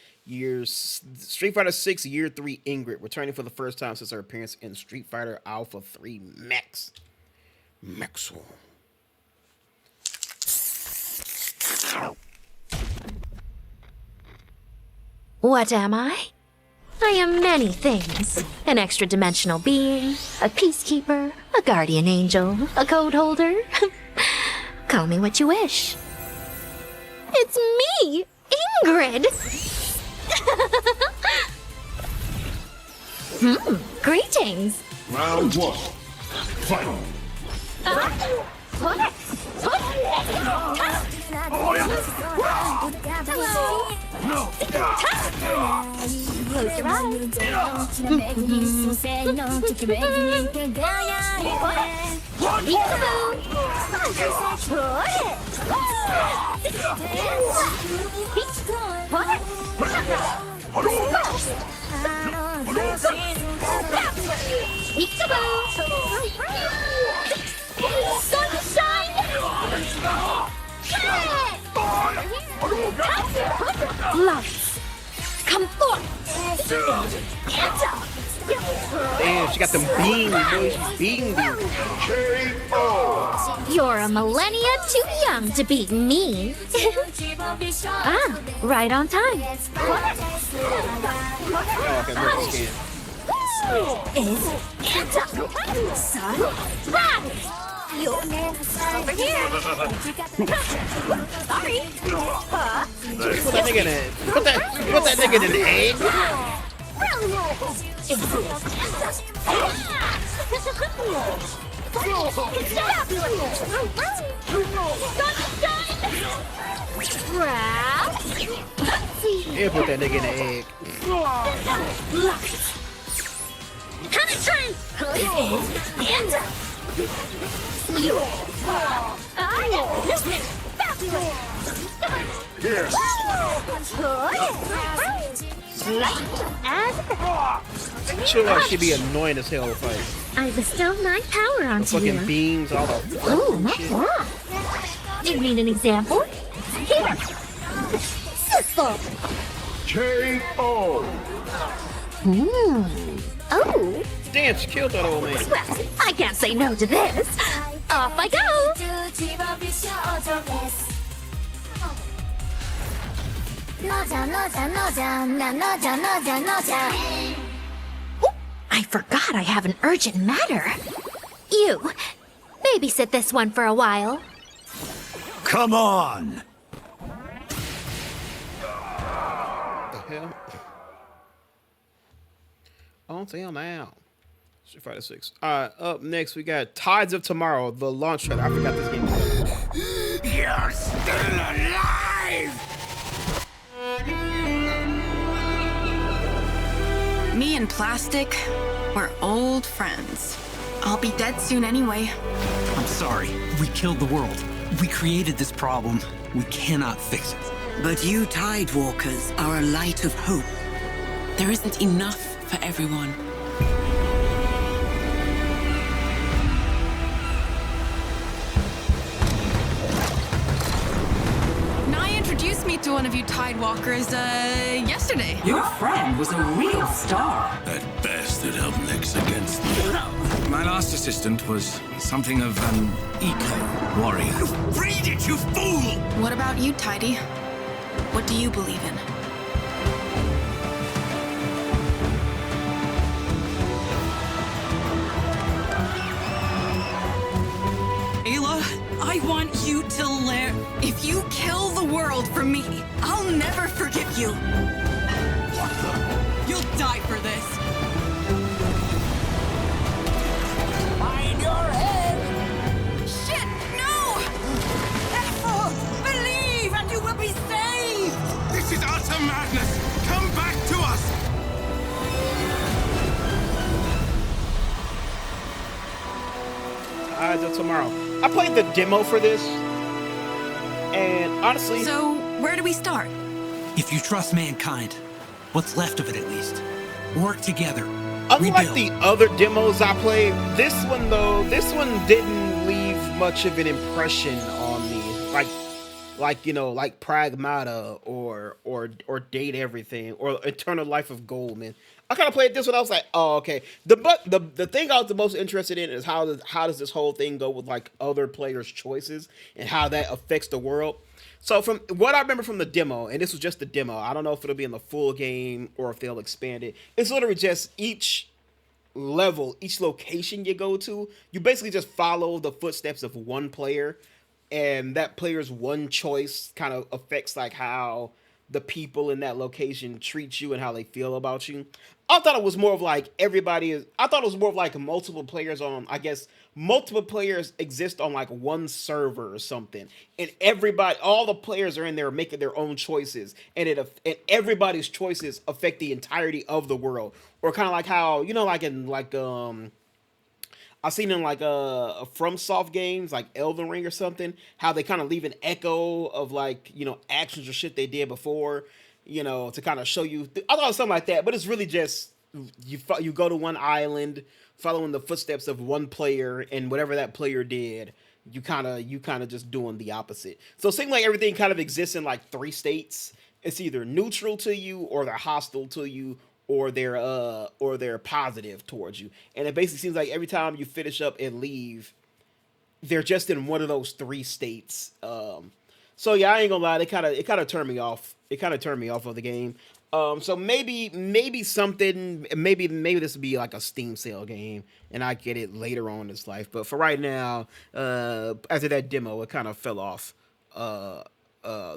Street Fighter 6 Year 3 Ingrid, returning for the first time since her appearance in Street Fighter Alpha 3 Max. Maxwell. What am I? I am many things. An extra-dimensional being, a peacekeeper, a guardian angel, a code holder. Call me what you wish. It's me, Ingrid! Greetings! Round 1. Fight! Close your Sunshine! Lights, come forth. Damn, she got them beams, boy. She's beating these. You're a millennia too young to beat me. Ah, right on time. Oh, okay, I'm scared. Over here. Sorry. Put that nigga in it. Put that nigga in the egg. Yeah, put that nigga in the egg. Penetrate! Sure, like she'd be annoying as hell to fight. I bestow my power onto Fucking you. beams, all the Ooh, shit. you need an example? Here. Sizzle. K.O. Oh. Damn, she killed that old man. Well, I can't say no to this. Off I go. I forgot I have an urgent matter. You, babysit this one for a while. Come on! The hell? On sale now. Street Fighter 6. Alright, up next we got Tides of Tomorrow, the launch trailer. I forgot this game. You're still alive! Me and Plastic, we're old friends. I'll be dead soon anyway. I'm sorry. We killed the world. We created this problem. We cannot fix it. But you Tidewalkers are a light of hope. There isn't enough for everyone. Nai introduced me to one of you Tidewalkers, yesterday. Your friend was a real star. That bastard helped Hexe against me. My last assistant was something of an eco-warrior. Read it, you fool! What about you, Tidy? What do you believe in? Ayla, I want you to learn. If you kill the world for me, I'll never forgive you. You'll die for this. Mind your head! Shit, no! Effort! Believe and you will be saved! This is utter madness! Come back to us! Tides of Tomorrow. I played the demo for this, and honestly... So, where do we start? If you trust mankind, what's left of it at least, work together. Unlike Rebuild. the other demos I played, this one didn't leave much of an impression on me. Like you know, like Pragmata or Date Everything or Eternal Life of Gold, man. I kind of played this one. I was like, oh, okay. The thing I was the most interested in is how does this whole thing go with like other players' choices and how that affects the world. So from what I remember from the demo, and this was just the demo, I don't know if it'll be in the full game or if they'll expand it. It's literally just each level, each location you go to, you basically just follow the footsteps of one player, and that player's one choice kind of affects like how the people in that location treat you and how they feel about you. I thought it was more of like I thought it was more of like multiple players on, I guess, multiple players exist on like one server or something. And all the players are in there making their own choices. And everybody's choices affect the entirety of the world. Or kind of like how, you know, like in like, I've seen in like FromSoft games like Elden Ring or something, how they kind of leave an echo of like, you know, actions or shit they did before, you know, to kind of show you. I thought it was something like that, but it's really just you go to one island, following the footsteps of one player and whatever that player did, you kind of just doing the opposite. So it seems like everything kind of exists in like 3 states. It's either neutral to you, or they're hostile to you, or they're positive towards you. And it basically seems like every time you finish up and leave, they're just in one of those 3 states. So yeah, I ain't gonna lie, it kind of turned me off. It kind of turned me off of the game. So maybe this would be like a Steam sale game, and I get it later on in its life. But for right now, after that demo, it kind of fell off the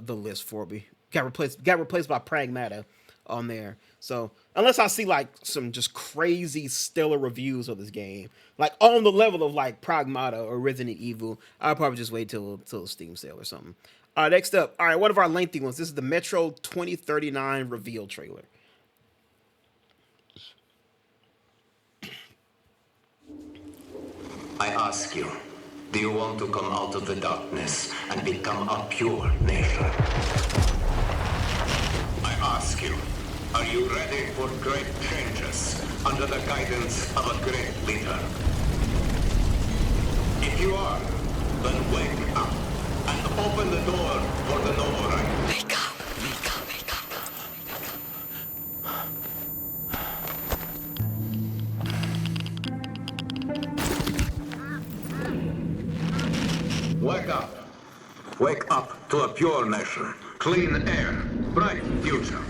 list for me. Got replaced by Pragmata on there. So unless I see like some just crazy stellar reviews of this game, like on the level of like Pragmata or Resident Evil, I'll probably just wait till a Steam sale or something. All right, next up. All right, one of our lengthy ones. This is the Metro 2039 reveal trailer. I ask you, do you want to come out of the darkness and become a pure nation? I ask you, are you ready for great changes under the guidance of a great leader? If you are, then wake up and open the door for the noble right. Wake up, wake up, wake up. Wake up. Wake up to a pure nation, clean air, bright future.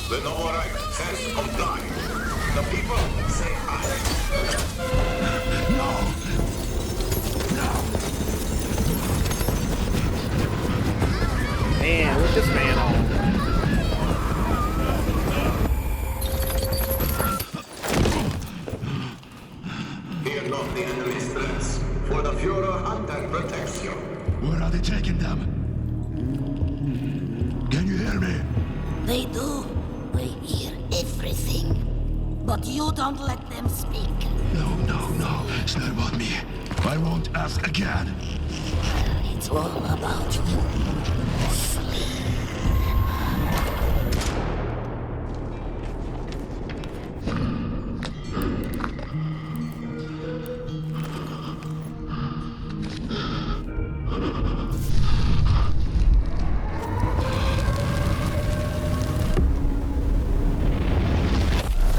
The noble right says comply. The people say aye. Man, what's this man on? Fear not the enemy's threats, for the Führer hunter protects you. Where are they taking them? Can you hear me? They do. We hear everything. But you don't let them speak. No. It's not about me. I won't ask again. It's all about you.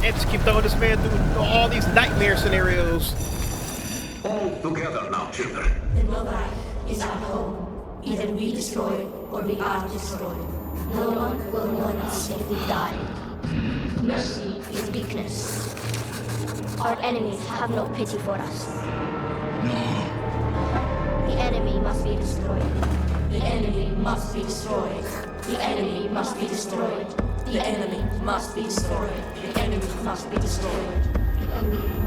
And just keep throwing this man through all these nightmare scenarios. All together now, children. The Novak is our home. Either we destroy or we are destroyed. No one will mourn us if we die. Mercy is weakness. Our enemies have no pity for us. No. The enemy must be destroyed. The enemy must be destroyed. The enemy must be destroyed. The enemy must be destroyed. The enemy must be destroyed. The enemy must be destroyed.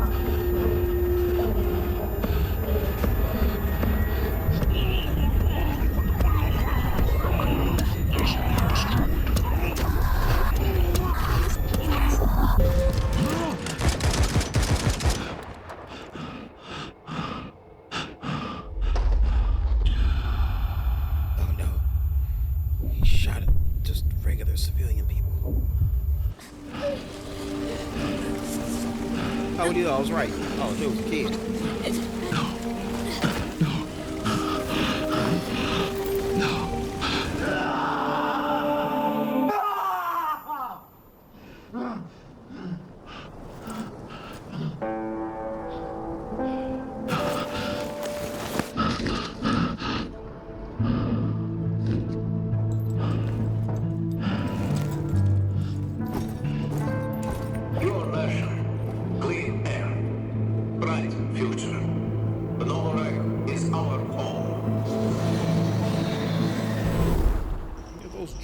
How old are you? I was right. Oh, he was a kid.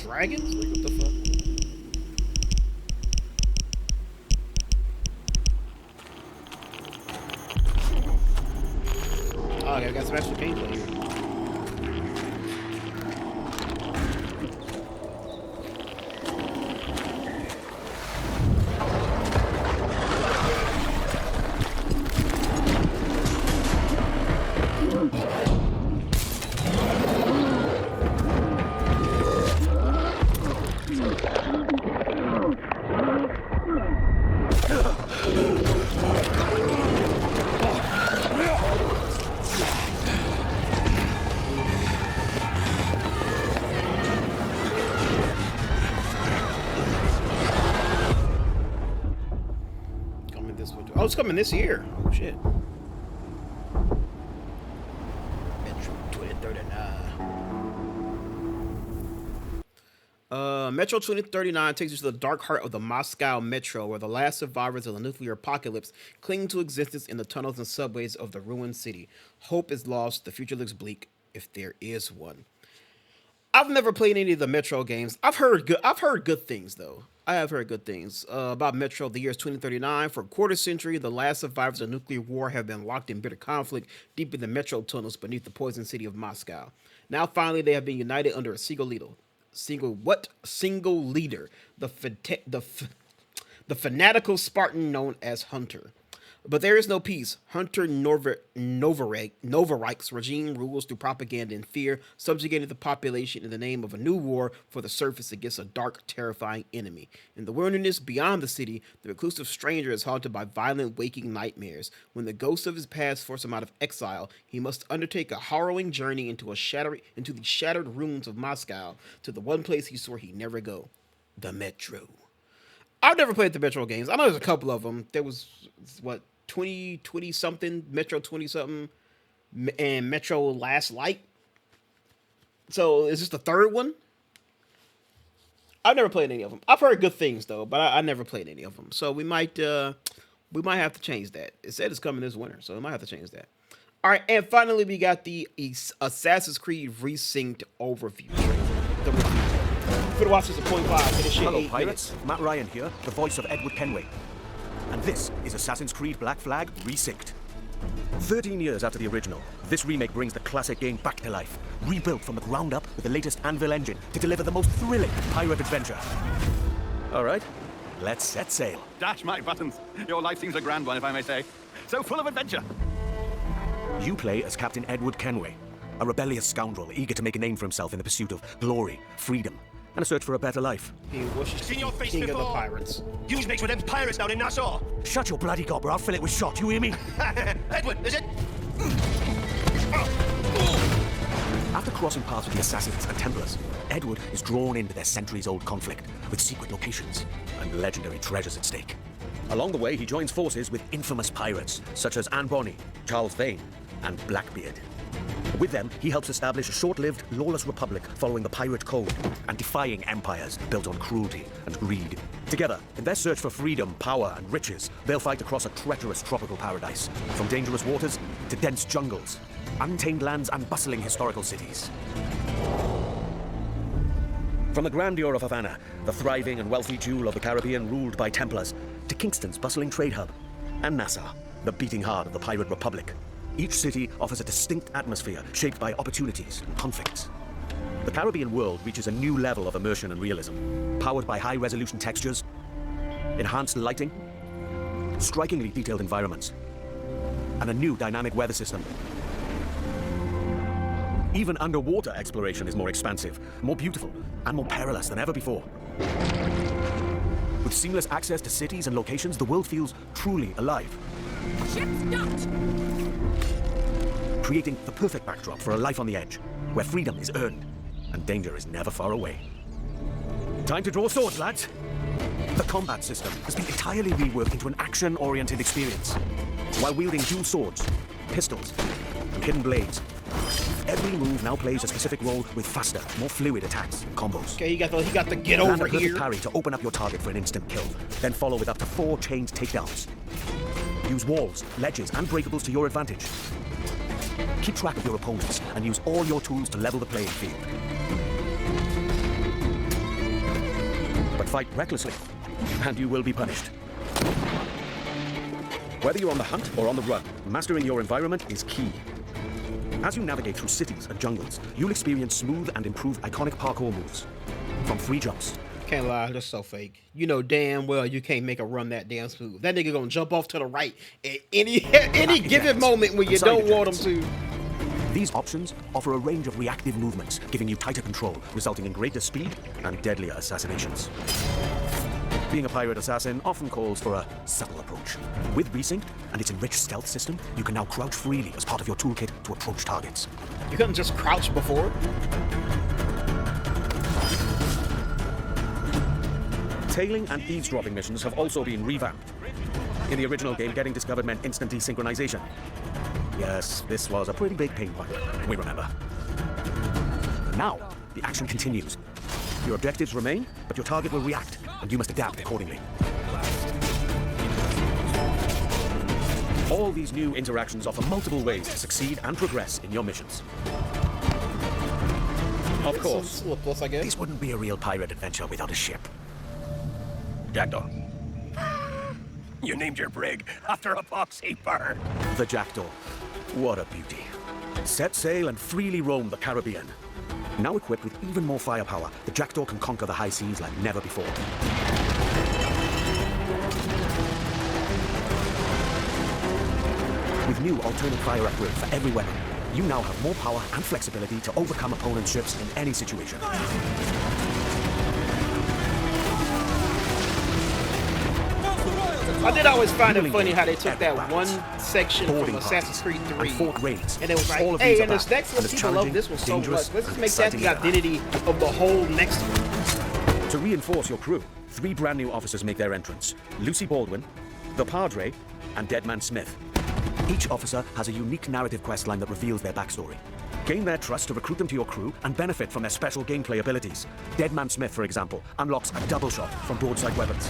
Dragons? Like, what the fuck? Okay, I got some extra gameplay here. Oh, it's coming this year. Oh, shit. Metro 2039. Metro 2039 takes you to the dark heart of the Moscow Metro, where the last survivors of the nuclear apocalypse cling to existence in the tunnels and subways of the ruined city. Hope is lost. The future looks bleak, if there is one. I've never played any of the Metro games. I've heard good things, though. I have heard good things about Metro. The year is 2039. For a quarter century, the last survivors of nuclear war have been locked in bitter conflict deep in the Metro tunnels beneath the poison city of Moscow. Now, finally, they have been united under a single leader. Single leader. The fanatical Spartan known as Hunter. But there is no peace. Hunter Novareik's regime rules through propaganda and fear, subjugating the population in the name of a new war for the surface against a dark, terrifying enemy. In the wilderness beyond the city, the reclusive stranger is haunted by violent waking nightmares. When the ghosts of his past force him out of exile, he must undertake a harrowing journey into the shattered ruins of Moscow, to the one place he swore he'd never go, the Metro. I've never played the Metro games. I know there's a couple of them. There was, 20 something, Metro 20 something, and Metro Last Light. So is this the third one? I've never played any of them. I've heard good things though, but I never played any of them. So we might have to change that. It said it's coming this winter, so we might have to change that. All right, and finally we got the Assassin's Creed Resynched overview. The review. For the watchers of 0.5, this shit. Hello, pirates. Matt Ryan here, the voice of Edward Kenway. And this is Assassin's Creed Black Flag Resynched. 13 years after the original, this remake brings the classic game back to life, rebuilt from the ground up with the latest Anvil engine to deliver the most thrilling pirate adventure. All right, let's set sail. Dash my buttons. Your life seems a grand one, if I may say. So full of adventure. You play as Captain Edward Kenway, a rebellious scoundrel eager to make a name for himself in the pursuit of glory, freedom, and a search for a better life. He wishes Seen your face king before. of the pirates. Use mates with them pirates down in Nassau. Shut your bloody gob or I'll fill it with shot, you hear me? Edward, is it? After crossing paths with the Assassins and Templars, Edward is drawn into their centuries-old conflict with secret locations and legendary treasures at stake. Along the way, he joins forces with infamous pirates such as Anne Bonny, Charles Vane, and Blackbeard. With them, he helps establish a short-lived, lawless republic following the pirate code and defying empires built on cruelty and greed. Together, in their search for freedom, power, and riches, they'll fight across a treacherous tropical paradise, from dangerous waters to dense jungles, untamed lands, and bustling historical cities. From the grandeur of Havana, the thriving and wealthy jewel of the Caribbean ruled by Templars, to Kingston's bustling trade hub, and Nassau, the beating heart of the pirate republic. Each city offers a distinct atmosphere shaped by opportunities and conflicts. The Caribbean world reaches a new level of immersion and realism, powered by high-resolution textures, enhanced lighting, strikingly detailed environments, and a new dynamic weather system. Even underwater exploration is more expansive, more beautiful, and more perilous than ever before. With seamless access to cities and locations, the world feels truly alive. Ship's docked! Creating the perfect backdrop for a life on the edge, where freedom is earned and danger is never far away. Time to draw swords, lads! The combat system has been entirely reworked into an action-oriented experience. While wielding dual swords, pistols, and hidden blades, every move now plays a specific role with faster, more fluid attacks and combos. Okay, he got the get over Land a perfect here. parry to open up your target for an instant kill, then follow with up to 4 chained takedowns. Use walls, ledges, and breakables to your advantage. Keep track of your opponents and use all your tools to level the playing field. But fight recklessly, and you will be punished. Whether you're on the hunt or on the run, mastering your environment is key. As you navigate through cities and jungles, you'll experience smooth and improved iconic parkour moves. From free jumps. Can't lie, that's so fake. You know damn well you can't make a run that damn smooth. That nigga gonna jump off to the right at any given moment when you don't want him to. These options offer a range of reactive movements, giving you tighter control, resulting in greater speed and deadlier assassinations. Being a pirate assassin often calls for a subtle approach. With Resynched and its enriched stealth system, you can now crouch freely as part of your toolkit to approach targets. You couldn't just crouch before? Tailing and eavesdropping missions have also been revamped. In the original game, getting discovered meant instant desynchronization. Yes, this was a pretty big pain point, we remember. Now, the action continues. Your objectives remain, but your target will react, and you must adapt accordingly. All these new interactions offer multiple ways to succeed and progress in your missions. Of course, this wouldn't be a real pirate adventure without a ship. Jackdaw. You named your brig after a poxy bird. The Jackdaw. What a beauty. Set sail and freely roam the Caribbean. Now equipped with even more firepower, the Jackdaw can conquer the high seas like never before. With new alternate fire upgrades for every weapon, you now have more power and flexibility to overcome opponent ships in any situation. I did always find it funny how they took that one section from Assassin's Creed 3 and it was like, hey, and the next one, people love this one so much. Let's just make that the identity of the whole next one. To reinforce your crew, 3 brand new officers make their entrance. Lucy Baldwin, the Padre, and Deadman Smith. Each officer has a unique narrative questline that reveals their backstory. Gain their trust to recruit them to your crew and benefit from their special gameplay abilities. Deadman Smith, for example, unlocks a double shot from broadside weapons.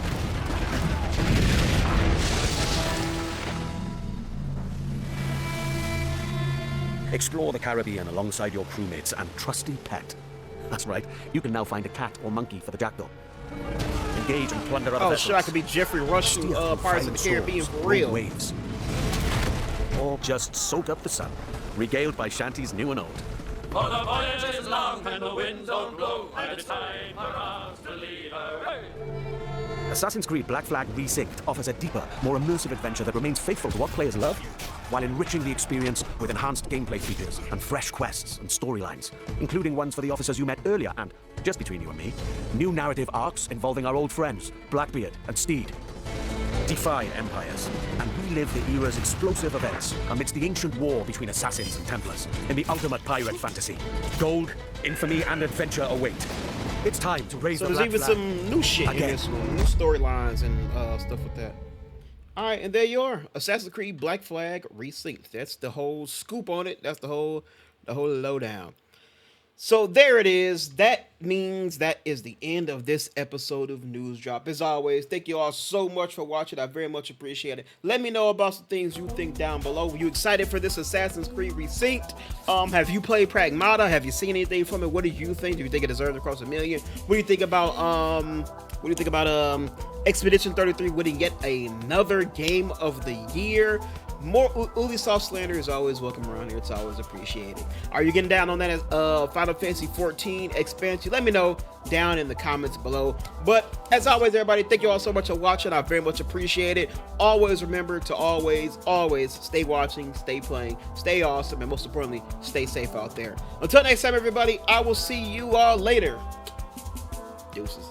Explore the Caribbean alongside your crewmates and trusty pet. That's right, you can now find a cat or monkey for the Jackdaw. Engage and plunder other vessels. Oh, sure, I could be Jeffrey Rush from Pirates of the Caribbean for real. Waves. Or just soak up the sun, regaled by shanties new and old. For the voyage is long and the winds don't blow, and it's time for us to leave away. Assassin's Creed Black Flag Resynched offers a deeper, more immersive adventure that remains faithful to what players love, while enriching the experience with enhanced gameplay features and fresh quests and storylines, including ones for the officers you met earlier and, just between you and me, new narrative arcs involving our old friends, Blackbeard and Steed. Defy empires and relive the era's explosive events amidst the ancient war between assassins and Templars in the ultimate pirate fantasy. Gold, infamy, and adventure await. It's time to raise the Black Flag. So there's even some new shit in this one, new storylines and stuff with that. All right, and there you are, Assassin's Creed Black Flag Resynched. That's the whole scoop on it. That's the whole lowdown. So there it is. That means that is the end of this episode of News Drop. As always, thank you all so much for watching. I very much appreciate it. Let me know about some things you think down below. Were you excited for this Assassin's Creed Resynched? Have you played Pragmata? Have you seen anything from it? What do you think? Do you think it deserves to cross 1 million? What do you think about Expedition 33 winning yet another game of the year? More Ubisoft slander is always welcome around here. It's always appreciated. Are you getting down on that Final Fantasy 14 expansion? Let me know down in the comments below. But as always, everybody, thank you all so much for watching. I very much appreciate it. Always remember to always stay watching, stay playing, stay awesome, and most importantly, stay safe out there. Until next time, everybody, I will see you all later. Deuces.